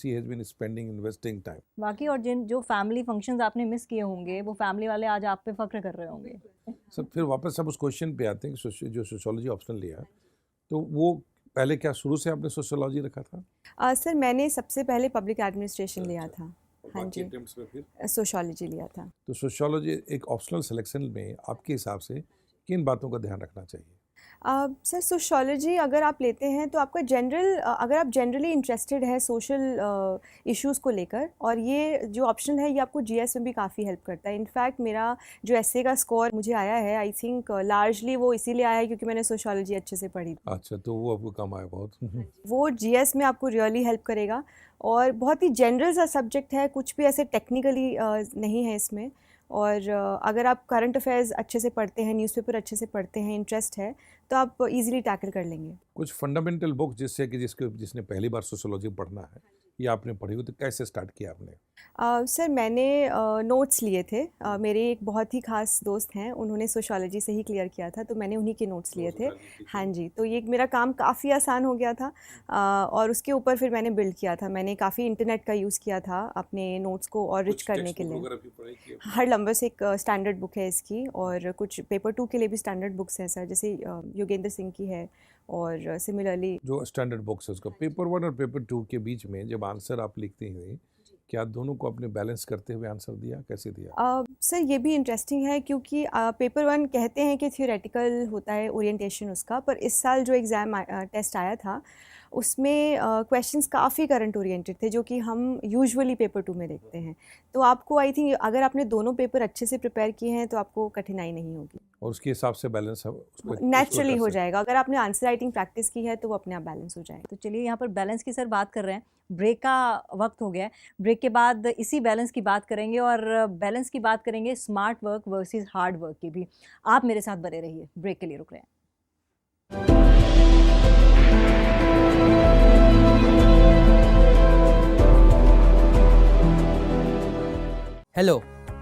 [SPEAKER 3] has been spending investing time.
[SPEAKER 1] बाकी और जिन जो फैमिली फंक्शंस आपने मिस किए होंगे वो फैमिली वाले आज आप पे फख्र कर रहे होंगे।
[SPEAKER 3] सब फिर वापस सब उस क्वेश्चन पे आते हैं कि जो सोशियोलॉजी ऑप्शन लिया, तो वो पहले क्या शुरू से आपने सोशियोलॉजी रखा था?
[SPEAKER 2] सर मैंने सबसे पहले पब्लिक एडमिनिस्ट्रेशन लिया था। हाँ
[SPEAKER 3] बाकी
[SPEAKER 2] जी,
[SPEAKER 3] attempts में फिर
[SPEAKER 2] सोशियोलॉजी लिया था।
[SPEAKER 3] तो सोशियोलॉजी एक ऑप्शनल सिलेक्शन में आपके हिसाब से किन बातों का ध्यान रखना चाहिए?
[SPEAKER 2] सर सोशियोलॉजी अगर आप लेते हैं तो आपका अगर आप जनरली इंटरेस्टेड है सोशल इश्यूज़ को लेकर, और ये जो ऑप्शन है ये आपको जीएस में भी काफ़ी हेल्प करता है। इनफैक्ट मेरा जो एसए का स्कोर मुझे आया है, आई थिंक लार्जली वो इसीलिए आया है क्योंकि मैंने सोशियोलॉजी अच्छे से पढ़ी थी।
[SPEAKER 3] अच्छा, तो वो आपको काम आया बहुत।
[SPEAKER 2] वो जीएस में आपको रियली हेल्प करेगा, और बहुत ही जनरल सा सब्जेक्ट है, कुछ भी ऐसे टेक्निकली नहीं है इसमें। और अगर आप करंट अफेयर्स अच्छे से पढ़ते हैं, न्यूज़पेपर अच्छे से पढ़ते हैं, इंटरेस्ट है, तो आप इजीली टैकल कर लेंगे।
[SPEAKER 3] कुछ फंडामेंटल बुक जिससे कि जिसने पहली बार सोशियोलॉजी पढ़ना है या आपने पढ़ी हो, तो कैसे स्टार्ट किया आपने?
[SPEAKER 2] सर मैंने नोट्स लिए थे। मेरे एक बहुत ही खास दोस्त हैं, उन्होंने सोशियोलॉजी से ही क्लियर किया था, तो मैंने उन्हीं के नोट्स लिए थे। हाँ जी, तो ये मेरा काम काफ़ी आसान हो गया था। और उसके ऊपर फिर मैंने बिल्ड किया था। मैंने काफ़ी इंटरनेट का यूज़ किया था अपने नोट्स को और रिच करने के लिए। हर लंबे से एक स्टैंडर्ड बुक है इसकी, और कुछ पेपर 2 के लिए भी स्टैंडर्ड बुक्स हैं सर, जैसे योगेंद्र सिंह की है, और सिमिलरली
[SPEAKER 3] जो स्टैंडर्ड बुक्स है उसका पेपर 1 और पेपर 2 के बीच में जब आंसर आप लिखते हैं, क्या दोनों को अपने बैलेंस करते हुए आंसर दिया, कैसे दिया?
[SPEAKER 2] सर ये भी इंटरेस्टिंग है, क्योंकि पेपर 1 कहते हैं कि थियोरेटिकल होता है ओरिएंटेशन उसका, पर इस साल जो एग्ज़ाम टेस्ट आया था उसमें क्वेश्चंस काफ़ी करंट ओरिएंटेड थे, जो कि हम यूजुअली पेपर 2 में देखते हैं। तो आपको आई थिंक अगर आपने दोनों पेपर अच्छे से प्रिपेयर किए हैं तो आपको कठिनाई नहीं होगी,
[SPEAKER 3] और उसके हिसाब से बैलेंस
[SPEAKER 2] नेचुरली हो जाएगा। अगर आपने आंसर राइटिंग प्रैक्टिस की है तो वो अपने आप बैलेंस हो जाएगा।
[SPEAKER 1] तो चलिए यहाँ पर बैलेंस की सर बात कर रहे हैं, ब्रेक का वक्त हो गया है। ब्रेक के बाद इसी बैलेंस की बात करेंगे और बैलेंस की बात करेंगे smart work versus hard work की भी। आप मेरे साथ बने रहिए, ब्रेक के लिए रुक रहे हैं।
[SPEAKER 4] हेलो,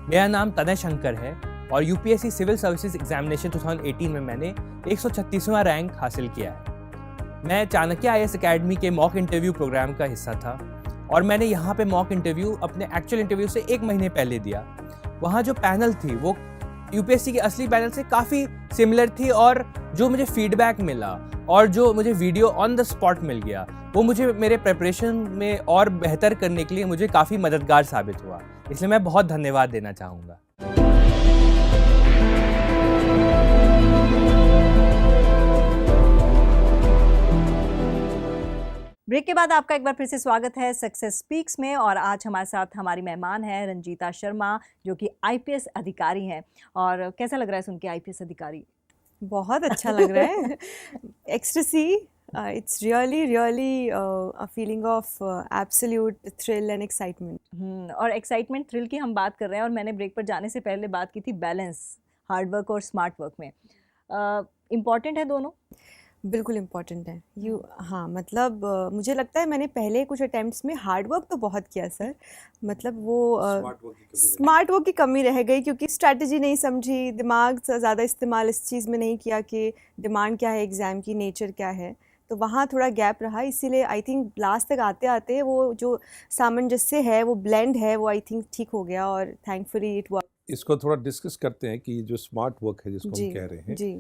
[SPEAKER 4] मेरा नाम तनय शंकर है और यूपीएससी सिविल सर्विसेज एग्जामिनेशन 2018 में मैंने 136वां रैंक हासिल किया है। मैं चाणक्य आईएएस एकेडमी के मॉक इंटरव्यू प्रोग्राम का हिस्सा था और मैंने यहाँ पे मॉक इंटरव्यू अपने एक्चुअल इंटरव्यू से 1 महीने पहले दिया। वहाँ जो पैनल थी वो यूपीएससी के असली पैनल से काफ़ी सिमिलर थी, और जो मुझे फीडबैक मिला और जो मुझे वीडियो ऑन द स्पॉट मिल गया वो मुझे मेरे प्रिपरेशन में और बेहतर करने के लिए मुझे काफ़ी मददगार साबित हुआ। इसलिए मैं बहुत धन्यवाद देना चाहूँगा।
[SPEAKER 1] ब्रेक के बाद आपका एक बार फिर से स्वागत है सक्सेस स्पीक्स में, और आज हमारे साथ हमारी मेहमान है रंजीता शर्मा, जो कि आईपीएस अधिकारी हैं। और कैसा लग रहा है सुन के आईपीएस अधिकारी?
[SPEAKER 2] बहुत अच्छा लग रहा है। Ecstasy, it's really a feeling of absolute thrill and excitement.
[SPEAKER 1] और एक्साइटमेंट थ्रिल की हम बात कर रहे हैं, और मैंने ब्रेक पर जाने से पहले बात की थी बैलेंस हार्ड वर्क और स्मार्ट वर्क में। इम्पॉर्टेंट है दोनों?
[SPEAKER 2] बिल्कुल इम्पॉर्टेंट है। हाँ, मतलब मुझे लगता है मैंने पहले कुछ अटेम्प्ट्स में हार्ड वर्क तो बहुत किया सर, मतलब वो स्मार्ट वर्क की कमी रह गई, क्योंकि स्ट्रैटेजी नहीं समझी, दिमाग से ज़्यादा इस्तेमाल इस चीज़ में नहीं किया कि डिमांड क्या है एग्ज़ाम की, नेचर क्या है, तो वहाँ थोड़ा गैप रहा। इसीलिए आई थिंक लास्ट तक आते आते वो जो सामंजस्य है, वो ब्लेंड है, वो आई थिंक ठीक हो गया, और थैंकफुली इट वर्क।
[SPEAKER 3] इसको थोड़ा डिस्कस करते हैं कि जो स्मार्ट वर्क है जिसको हम कह रहे हैं,
[SPEAKER 2] जी,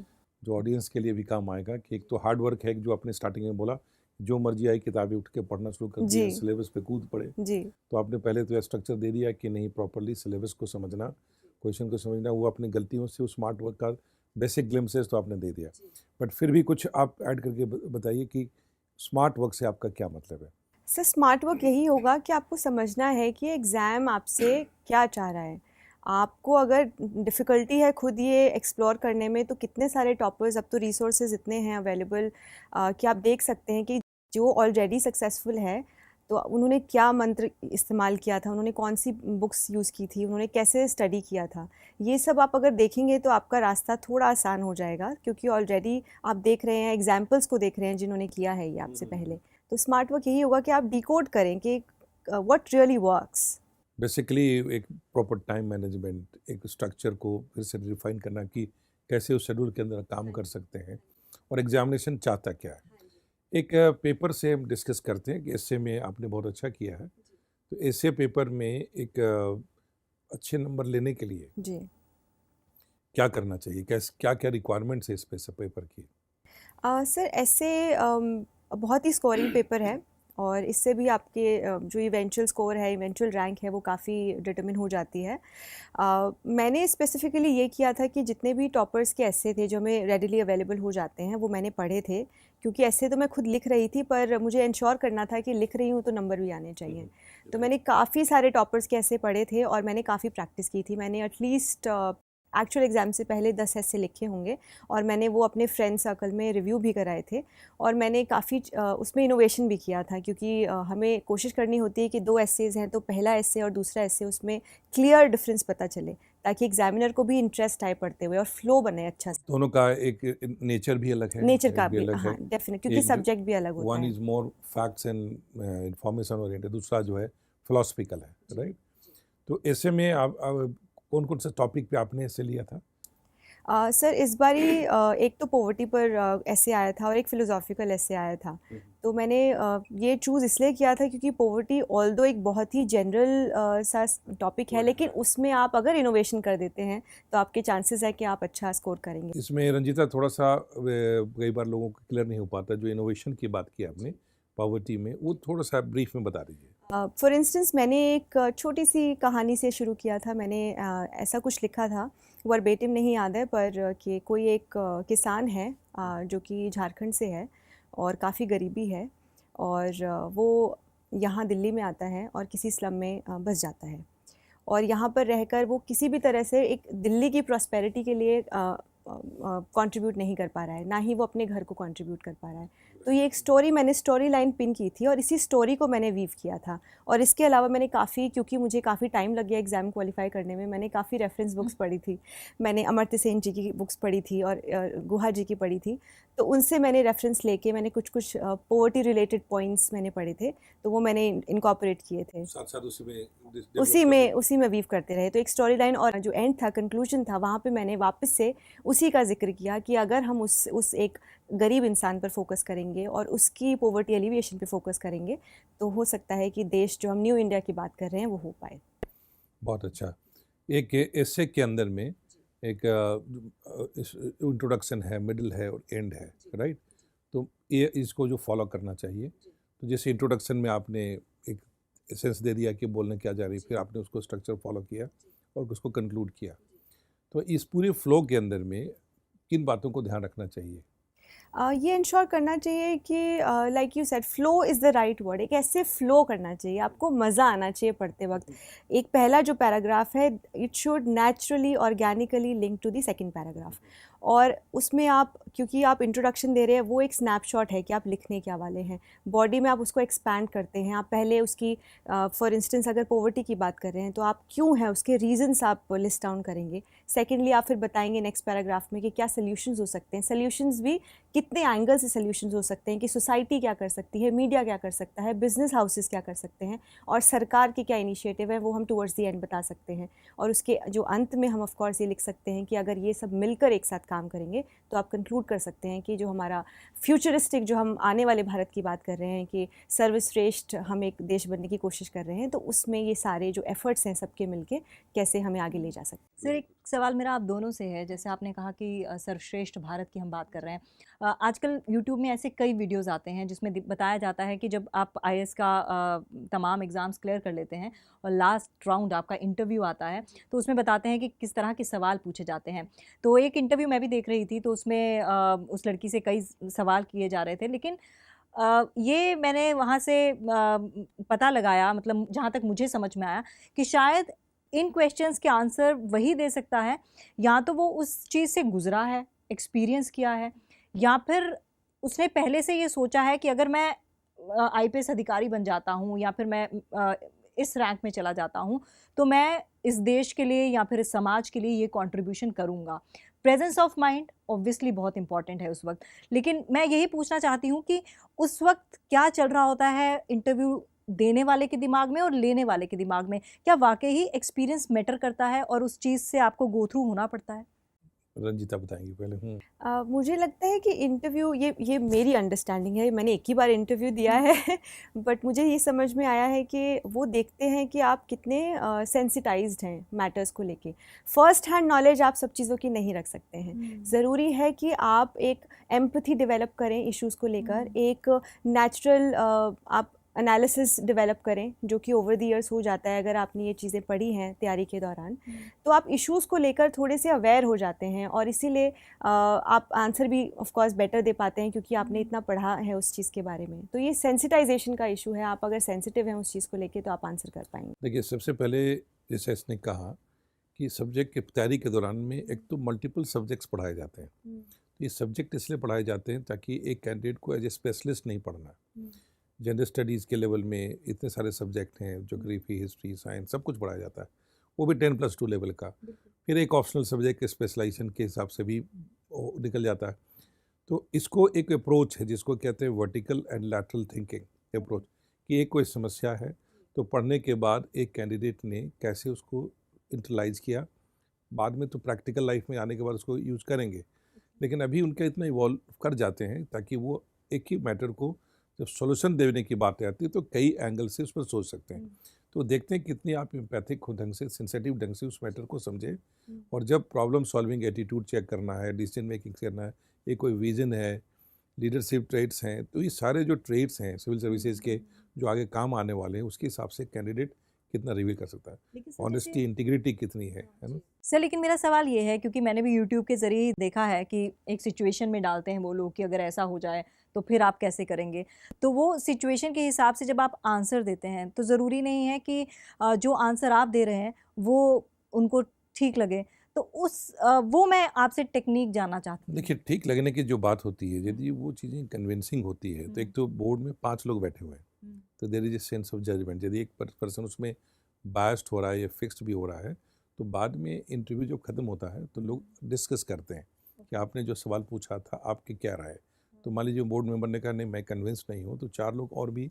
[SPEAKER 3] जो ऑडियंस के लिए भी काम आएगा, कि एक तो हार्ड वर्क है जो आपने स्टार्टिंग में बोला जो मर्जी आई किताबें उठ के पढ़ना शुरू कर दिया,
[SPEAKER 2] जी।
[SPEAKER 3] सिलेबस पे कूद पड़े।
[SPEAKER 2] जी।
[SPEAKER 3] तो आपने पहले तो स्ट्रक्चर दे दिया कि नहीं, प्रॉपरली सिलेबस को समझना, क्वेश्चन को समझना, वो अपनी गलतियों से उस स्मार्ट वर्क का बेसिक ग्लिम्सेस तो आपने दे दिया, बट फिर भी कुछ आप ऐड करके बताइए कि स्मार्ट वर्क से आपका क्या मतलब है।
[SPEAKER 2] सर स्मार्ट वर्क यही होगा कि आपको समझना है कि एग्ज़ाम आपसे क्या चाह रहा है। आपको अगर डिफ़िकल्टी है खुद ये एक्सप्लोर करने में, तो कितने सारे टॉपर्स, अब तो रिसोर्सेज इतने हैं अवेलेबल कि आप देख सकते हैं कि जो ऑलरेडी सक्सेसफुल है तो उन्होंने क्या मंत्र इस्तेमाल किया था, उन्होंने कौन सी बुक्स यूज़ की थी, उन्होंने कैसे स्टडी किया था। ये सब आप अगर देखेंगे तो आपका रास्ता थोड़ा आसान हो जाएगा, क्योंकि ऑलरेडी आप देख रहे हैं, एग्जाम्पल्स को देख रहे हैं जिन्होंने किया है ये आपसे पहले। तो स्मार्ट वर्क यही होगा कि आप डिकोड करें कि व्हाट रियली वर्क्स।
[SPEAKER 3] बेसिकली एक प्रॉपर टाइम मैनेजमेंट, एक स्ट्रक्चर को फिर से रिफाइन करना कि कैसे उस शेड्यूल के अंदर काम कर सकते हैं, और एग्जामिनेशन चाहता क्या है। एक पेपर से हम डिस्कस करते हैं कि एसे में आपने बहुत अच्छा किया है, तो एसे पेपर में एक अच्छे नंबर लेने के लिए
[SPEAKER 2] जी।
[SPEAKER 3] क्या करना चाहिए, क्या क्या रिक्वायरमेंट्स है इस पेपर की।
[SPEAKER 2] सर ऐसे बहुत ही स्कोरिंग पेपर है, और इससे भी आपके जो इवेंचुअल स्कोर है, इवेंचुअल रैंक है, वो काफ़ी डिटरमिन हो जाती है। मैंने स्पेसिफ़िकली ये किया था कि जितने भी टॉपर्स के ऐसे थे जो हमें रेडिली अवेलेबल हो जाते हैं, वो मैंने पढ़े थे, क्योंकि ऐसे तो मैं खुद लिख रही थी, पर मुझे इंश्योर करना था कि लिख रही हूँ तो नंबर भी आने चाहिए। तो मैंने काफ़ी सारे टॉपर्स के ऐसे पढ़े थे और मैंने काफ़ी प्रैक्टिस की थी। मैंने एटलीस्ट एक्चुअल एग्ज़ाम से पहले 10 ऐसे लिखे होंगे, और मैंने वो अपने फ्रेंड सर्कल में रिव्यू भी कराए थे, और मैंने काफ़ी उसमें इनोवेशन भी किया था, क्योंकि हमें कोशिश करनी होती है कि 2 एसेज़ हैं तो पहला एसे और दूसरा एसे, उसमें क्लियर डिफरेंस पता चले, ताकि एग्जामिनर को भी इंटरेस्ट आए पढ़ते हुए और फ्लो बने अच्छा से।
[SPEAKER 3] दोनों का एक नेचर भी अलग है,
[SPEAKER 2] नेचर का
[SPEAKER 3] भी
[SPEAKER 2] भी,
[SPEAKER 3] अलग
[SPEAKER 2] हाँ,
[SPEAKER 3] है।
[SPEAKER 2] डेफिनेट, क्योंकि सब्जेक्ट भी अलग होता
[SPEAKER 3] वन
[SPEAKER 2] है।
[SPEAKER 3] Is more facts and information oriented, दूसरा जो है फिलोसफिकल है, राइट। तो ऐसे में आप कौन कौन से टॉपिक पे आपने ऐसे लिया था।
[SPEAKER 2] सर इस बारी एक तो पॉवर्टी पर ऐसे आया था और एक फ़िलोसॉफिकल ऐसे आया था। तो मैंने ये चूज़ इसलिए किया था क्योंकि पॉवर्टी ऑल्दो एक बहुत ही जनरल सा टॉपिक है, लेकिन उसमें आप अगर इनोवेशन कर देते हैं तो आपके चांसेस है कि आप अच्छा स्कोर करेंगे।
[SPEAKER 3] इसमें रंजीता थोड़ा सा कई बार लोगों को क्लियर नहीं हो पाता, जो इनोवेशन की बात की आपने पॉवर्टी में, वो थोड़ा सा ब्रीफ में बता दीजिए।
[SPEAKER 2] फॉर इंस्टेंस मैंने एक छोटी सी कहानी से शुरू किया था। मैंने ऐसा कुछ लिखा था, वर्बेटिम नहीं याद है, पर कि कोई एक किसान है जो कि झारखंड से है और काफ़ी गरीबी है, और वो यहाँ दिल्ली में आता है और किसी स्लम में बस जाता है, और यहाँ पर रहकर वो किसी भी तरह से एक दिल्ली की प्रॉस्पेरिटी के लिए कंट्रीब्यूट नहीं कर पा रहा है, ना ही वो अपने घर को कंट्रीब्यूट कर पा रहा है। तो ये एक स्टोरी, मैंने स्टोरी लाइन पिन की थी और इसी स्टोरी को मैंने वीव किया था। और इसके अलावा मैंने काफ़ी, क्योंकि मुझे काफ़ी टाइम लग गया एग्ज़ाम क्वालिफाई करने में, मैंने काफ़ी रेफरेंस बुक्स पढ़ी थी। मैंने अमर्त्य सेन जी की बुक्स पढ़ी थी और गुहा जी की पढ़ी थी। तो उनसे मैंने रेफरेंस लेके मैंने कुछ कुछ पॉवर्टी रिलेटेड पॉइंट्स मैंने पढ़े थे, तो वो मैंने इनकॉर्पोरेट किए थे,
[SPEAKER 3] साथ साथ
[SPEAKER 2] उसी में वीव करते रहे। तो एक स्टोरी लाइन और जो एंड था, कंक्लूजन था, वहाँ पे मैंने वापस से उसी का जिक्र किया कि अगर हम उस एक गरीब इंसान पर फोकस करेंगे और उसकी पॉवर्टी एलिविएशन पे फोकस करेंगे, तो हो सकता है कि देश जो हम न्यू इंडिया की बात कर रहे हैं वो हो पाए।
[SPEAKER 3] बहुत अच्छा। एक एसे के अंदर में एक इंट्रोडक्शन है, मिडिल है और एंड है, राइट। तो ये इसको जो फॉलो करना चाहिए, तो जैसे इंट्रोडक्शन में आपने एक एसेंस दे दिया कि बोलने क्या जा रही है, फिर आपने उसको स्ट्रक्चर फॉलो किया और उसको कंक्लूड किया। तो इस पूरे फ्लो के अंदर में किन बातों को ध्यान रखना चाहिए।
[SPEAKER 2] ये इंश्योर करना चाहिए कि like you said, flow is the right word. एक ऐसे फ्लो करना चाहिए, आपको मज़ा आना चाहिए पढ़ते वक्त। एक पहला जो पैराग्राफ है, it should naturally organically link to the second paragraph, और उसमें आप, क्योंकि आप इंट्रोडक्शन दे रहे हैं, वो एक स्नैपशॉट है कि आप लिखने क्या वाले हैं। बॉडी में आप उसको एक्सपैंड करते हैं, आप पहले उसकी फॉर इंस्टेंस अगर पॉवर्टी की बात कर रहे हैं तो आप क्यों है उसके रीजंस आप लिस्ट डाउन करेंगे। सेकेंडली आप फिर बताएंगे नेक्स्ट पैराग्राफ में कि क्या सोल्यूशंस हो सकते हैं, सोल्यूशंस भी कितने एंगल से सोल्यूशंस हो सकते हैं, कि सोसाइटी क्या कर सकती है, मीडिया क्या कर सकता है, बिजनेस हाउसेस क्या कर सकते हैं, और सरकार के क्या इनिशिएटिव है, वो हम टुवर्ड्स द एंड बता सकते हैं। और उसके जो अंत में हम ऑफ कोर्स ये लिख सकते हैं कि अगर ये सब मिलकर एक साथ काम करेंगे तो आप कंक्लूड कर सकते हैं कि जो हमारा फ्यूचरिस्टिक, जो हम आने वाले भारत की बात कर रहे हैं कि सर्वश्रेष्ठ हम एक देश बनने की कोशिश कर रहे हैं, तो उसमें ये सारे जो एफर्ट्स हैं सबके मिलके कैसे हमें आगे ले जा सकते हैं।
[SPEAKER 1] सर, एक सवाल मेरा आप दोनों से है। जैसे आपने कहा कि सर्वश्रेष्ठ भारत की हम बात कर रहे हैं, आजकल यूट्यूब में ऐसे कई वीडियोस आते हैं जिसमें बताया जाता है कि जब आप आईएएस का तमाम एग्ज़ाम्स क्लियर कर लेते हैं और लास्ट राउंड आपका इंटरव्यू आता है, तो उसमें बताते हैं कि किस तरह के सवाल पूछे जाते हैं। तो एक इंटरव्यू मैं भी देख रही थी, तो उसमें उस लड़की से कई सवाल किए जा रहे थे, लेकिन ये मैंने वहाँ से पता लगाया, मतलब जहाँ तक मुझे समझ में आया कि शायद इन क्वेश्चंस के आंसर वही दे सकता है, या तो वो उस चीज़ से गुजरा है, एक्सपीरियंस किया है, या फिर उसने पहले से ये सोचा है कि अगर मैं आईपीएस अधिकारी बन जाता हूँ या फिर मैं इस रैंक में चला जाता हूँ, तो मैं इस देश के लिए या फिर इस समाज के लिए ये कंट्रीब्यूशन करूँगा। प्रेजेंस ऑफ माइंड ऑब्वियसली बहुत इंपॉर्टेंट है उस वक्त, लेकिन मैं यही पूछना चाहती हूँ कि उस वक्त क्या चल रहा होता है इंटरव्यू देने वाले के दिमाग में और लेने वाले के दिमाग में? क्या वाकई ही एक्सपीरियंस मैटर करता है और उस चीज़ से आपको गो थ्रू होना पड़ता है?
[SPEAKER 3] रंजीता बताएंगी पहले।
[SPEAKER 2] मुझे लगता है कि इंटरव्यू, ये मेरी अंडरस्टैंडिंग है, मैंने एक ही बार इंटरव्यू दिया है बट मुझे ये समझ में आया है कि वो देखते हैं कि आप कितने सेंसिटाइज्ड हैं मैटर्स को लेके। फर्स्ट हैंड नॉलेज आप सब चीज़ों की नहीं रख सकते हैं। ज़रूरी है कि आप एक एम्पैथी डेवलप करें इश्यूज़ को लेकर, एक नेचुरल आप एनालिसिस डेवलप करें, जो कि ओवर द ईयर्स हो जाता है अगर आपने ये चीज़ें पढ़ी हैं तैयारी के दौरान। तो आप इश्यूज़ को लेकर थोड़े से अवेयर हो जाते हैं और इसीलिए आप आंसर भी ऑफ कोर्स बेटर दे पाते हैं क्योंकि आपने इतना पढ़ा है उस चीज़ के बारे में। तो ये सेंसिटाइजेशन का इशू है, आप अगर सेंसिटिव हैं उस चीज़ को लेकर तो आप आंसर कर पाएंगे।
[SPEAKER 3] देखिए, सबसे पहले जैसे इसने कहा कि सब्जेक्ट की तैयारी के दौरान में एक तो मल्टीपल सब्जेक्ट्स पढ़ाए जाते हैं। तो ये सब्जेक्ट इसलिए पढ़ाए जाते हैं ताकि एक कैंडिडेट को एज ए स्पेशलिस्ट नहीं पढ़ना। जनरल स्टडीज़ के लेवल में इतने सारे सब्जेक्ट हैं, ज्योग्राफी, हिस्ट्री, साइंस, सब कुछ पढ़ाया जाता है, वो भी 10+2 लेवल का। फिर एक ऑप्शनल सब्जेक्ट के स्पेशलाइजेशन के हिसाब से भी निकल जाता है। तो इसको एक अप्रोच है जिसको कहते हैं vertical and lateral thinking approach, कि एक कोई समस्या है तो पढ़ने के बाद एक कैंडिडेट ने कैसे उसको इंटरलाइज किया, बाद में तो प्रैक्टिकल लाइफ में आने के बाद उसको यूज़ करेंगे, लेकिन अभी उनका इतना इवॉल्व कर जाते हैं ताकि वो एक ही मैटर को जब सॉल्यूशन देने की बात आती है तो कई एंगल से उस पर सोच सकते हैं। तो देखते हैं कितनी आप एम्पैथिक ढंग से, सेंसिटिव ढंग से उस मैटर को समझे। और जब प्रॉब्लम सॉल्विंग एटीट्यूड चेक करना है, डिसीजन मेकिंग करना है, ये कोई विजन है, लीडरशिप ट्रेड्स हैं, तो ये सारे जो ट्रेड्स हैं सिविल सर्विसेज के जो आगे काम आने वाले हैं, उसके हिसाब से कैंडिडेट कितना रिवील कर सकता है, ऑनेस्टी, इंटीग्रिटी कितनी है ना।
[SPEAKER 1] सर, लेकिन मेरा सवाल ये है, क्योंकि मैंने भी यूट्यूब के ज़रिए ही देखा है कि एक सिचुएशन में डालते हैं वो लोग कि अगर ऐसा हो जाए तो फिर आप कैसे करेंगे। तो वो सिचुएशन के हिसाब से जब आप आंसर देते हैं तो ज़रूरी नहीं है कि जो आंसर आप दे रहे हैं वो उनको ठीक लगे। तो वो मैं आपसे टेक्निक जानना चाहती हूँ।
[SPEAKER 3] देखिए, ठीक लगने की जो बात होती है, यदि वो चीज़ें कन्विंसिंग होती है तो एक तो बोर्ड में 5 लोग बैठे हुए हैं, तो there is a sense of judgment. यदि एक पर्सन उसमें बायस्ड हो रहा है या फिक्स्ड भी हो रहा है, तो बाद में इंटरव्यू जब ख़त्म होता है तो लोग डिस्कस करते हैं कि आपने जो सवाल पूछा था आपकी क्या राय है। तो मान लीजिए बोर्ड मेंबर ने कहा नहीं, मैं कन्विंस नहीं हूँ, तो 4 लोग और भी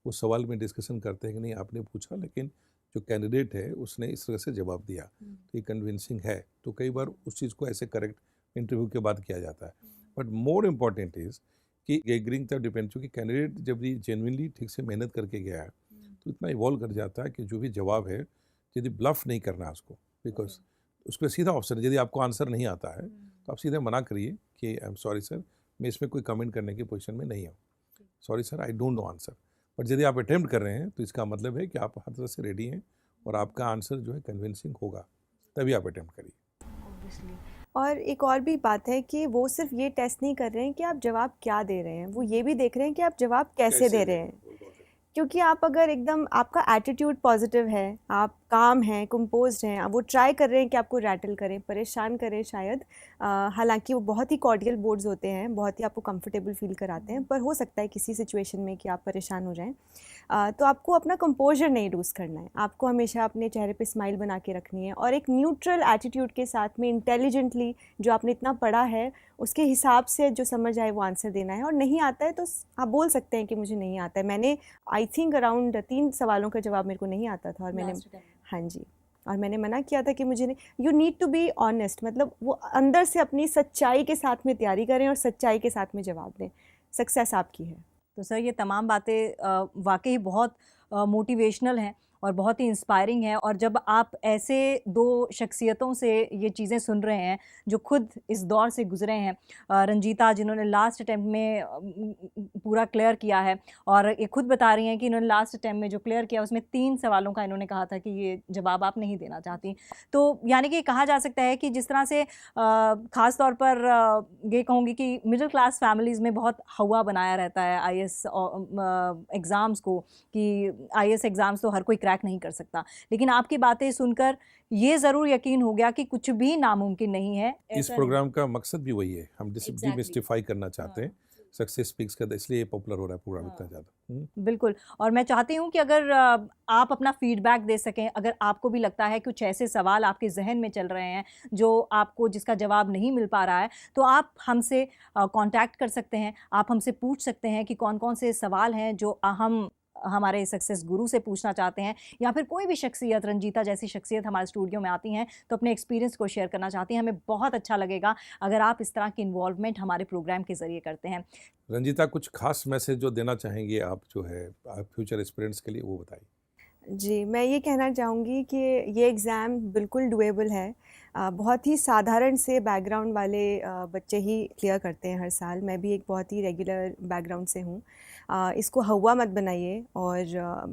[SPEAKER 3] उस सवाल में डिस्कशन करते हैं कि नहीं, आपने पूछा लेकिन जो कैंडिडेट है उसने इस तरह से जवाब दिया, तो ये कन्विंसिंग है। तो कई बार उस चीज़ को ऐसे करेक्ट इंटरव्यू के बाद किया जाता है। बट मोर इम्पॉर्टेंट इज़ कि एग्रीइंग तब डिपेंड, चूँकि कैंडिडेट जब ये जेन्युइनली ठीक से मेहनत करके गया है तो इतना इवॉल्व कर जाता है कि जो भी जवाब है, यदि ब्लफ नहीं करना है उसको, बिकॉज उसको सीधा ऑप्शन है, यदि आपको आंसर नहीं आता है तो आप सीधे मना करिए कि आई एम सॉरी सर, मैं इसमें कोई कमेंट करने की पोजीशन में नहीं हूँ, sorry sir, I don't know answer. But यदि आप अटेम्प्ट कर रहे हैं तो इसका मतलब है कि आप हर तरह से रेडी हैं और आपका आंसर जो है कन्विंसिंग होगा, तभी आप अटेम्प्ट करिए।
[SPEAKER 2] और एक और भी बात है कि वो सिर्फ ये टेस्ट नहीं कर रहे हैं कि आप जवाब क्या दे रहे हैं, वो ये भी देख रहे हैं कि आप जवाब कैसे दे रहे हैं। क्योंकि आप अगर एकदम आपका एटीट्यूड पॉजिटिव है, आप काम हैं, कंपोज्ड हैं, वो ट्राई कर रहे हैं कि आपको रैटल करें, परेशान करें शायद, हालांकि वो बहुत ही कॉर्डियल बोर्ड्स होते हैं, बहुत ही आपको कंफर्टेबल फील कराते हैं, पर हो सकता है किसी सिचुएशन में कि आप परेशान हो जाएं। तो आपको अपना कंपोजर नहीं लूज़ करना है, आपको हमेशा अपने चेहरे पे स्माइल बना के रखनी है और एक न्यूट्रल एटीट्यूड के साथ में इंटेलिजेंटली जो आपने इतना पढ़ा है उसके हिसाब से जो समझ आए वो आंसर देना है। और नहीं आता है तो आप बोल सकते हैं कि मुझे नहीं आता है। मैंने आई थिंक अराउंड 3 सवालों का जवाब मेरे को नहीं आता था और मैंने, हाँ जी, और मैंने मना किया था कि मुझे नहीं, you need to be honest, मतलब वो अंदर से अपनी सच्चाई के साथ में तैयारी करें और सच्चाई के साथ में जवाब दें। सक्सेस आपकी है।
[SPEAKER 1] तो सर ये तमाम बातें वाकई बहुत मोटिवेशनल हैं और बहुत ही इंस्पायरिंग है। और जब आप ऐसे दो शख्सियतों से ये चीज़ें सुन रहे हैं जो खुद इस दौर से गुजरे हैं, रंजीता जिन्होंने लास्ट अटैम्प्ट में पूरा क्लियर किया है, और ये खुद बता रही हैं कि इन्होंने लास्ट अटैम्प्ट में जो क्लियर किया उसमें 3 सवालों का इन्होंने कहा था कि ये जवाब आप नहीं देना चाहती। तो यानी कि कहा जा सकता है कि जिस तरह से ख़ास तौर पर ये कहूँगी कि मिडिल क्लास फैमिलीज़ में बहुत हवा बनाया रहता है IAS एग्ज़ाम्स को, कि IAS एग्ज़ाम्स तो हर कोई क्रैक नहीं कर सकता, लेकिन आपकी बातें सुनकर ये ज़रूर यकीन हो गया कि कुछ भी नामुमकिन नहीं है।
[SPEAKER 3] इस प्रोग्राम का मकसद भी वही है, हम डिमिस्टिफाई करना चाहते हैं। सक्सेस स्पीक्स का इसलिए पॉपुलर हो रहा है प्रोग्राम इतना ज़्यादा।
[SPEAKER 1] बिल्कुल। और मैं चाहती हूँ कि अगर आप अपना फीडबैक दे सकें, अगर आपको भी लगता है कुछ ऐसे सवाल आपके जहन में चल रहे हैं जो आपको जिसका जवाब नहीं मिल पा रहा है, तो आप हमसे कांटेक्ट कर सकते हैं, आप हमसे पूछ सकते हैं कि कौन कौन से सवाल हैं जो हम हमारे सक्सेस गुरु से पूछना चाहते हैं, या फिर कोई भी शख्सियत, रंजीता जैसी शख्सियत हमारे स्टूडियो में आती हैं तो अपने एक्सपीरियंस को शेयर करना चाहती हैं। हमें बहुत अच्छा लगेगा अगर आप इस तरह की इन्वॉल्वमेंट हमारे प्रोग्राम के ज़रिए करते हैं।
[SPEAKER 3] रंजीता, कुछ खास मैसेज जो देना चाहेंगे आप जो है फ्यूचर एस्पिरेंट्स के लिए, वो बताइए।
[SPEAKER 2] जी, मैं ये कहना चाहूँगी कि ये एग्ज़ाम बिल्कुल डुएबल है। बहुत ही साधारण से बैकग्राउंड वाले बच्चे ही क्लियर करते हैं हर साल। मैं भी एक बहुत ही रेगुलर बैकग्राउंड से हूँ। इसको हवा मत बनाइए, और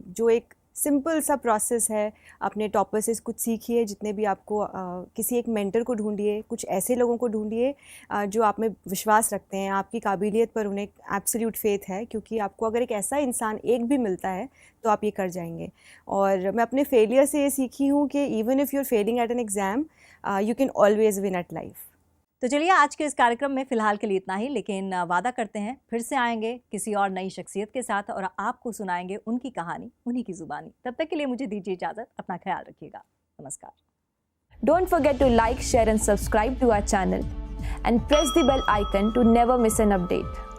[SPEAKER 2] जो एक सिंपल सा प्रोसेस है, अपने टॉपर से कुछ सीखिए। जितने भी आपको किसी एक मेंटर को ढूंढिए, कुछ ऐसे लोगों को ढूंढिए जो आप में विश्वास रखते हैं, आपकी काबिलियत पर उन्हें एब्सोल्यूट फेथ है, क्योंकि आपको अगर एक ऐसा इंसान एक भी मिलता है तो आप ये कर जाएंगे। और मैं अपने फेलियर से ये सीखी हूँ कि even if you are failing at an exam, you can always win at life.
[SPEAKER 1] तो चलिए आज के इस कार्यक्रम में फ़िलहाल के लिए इतना ही, लेकिन वादा करते हैं फिर से आएंगे किसी और नई शख्सियत के साथ और आपको सुनाएंगे उनकी कहानी उन्हीं की ज़ुबानी। तब तक के लिए मुझे दीजिए इजाज़त, अपना ख्याल रखिएगा। नमस्कार।
[SPEAKER 5] Don't forget to like, share and subscribe to our channel and press the bell icon to never miss an update.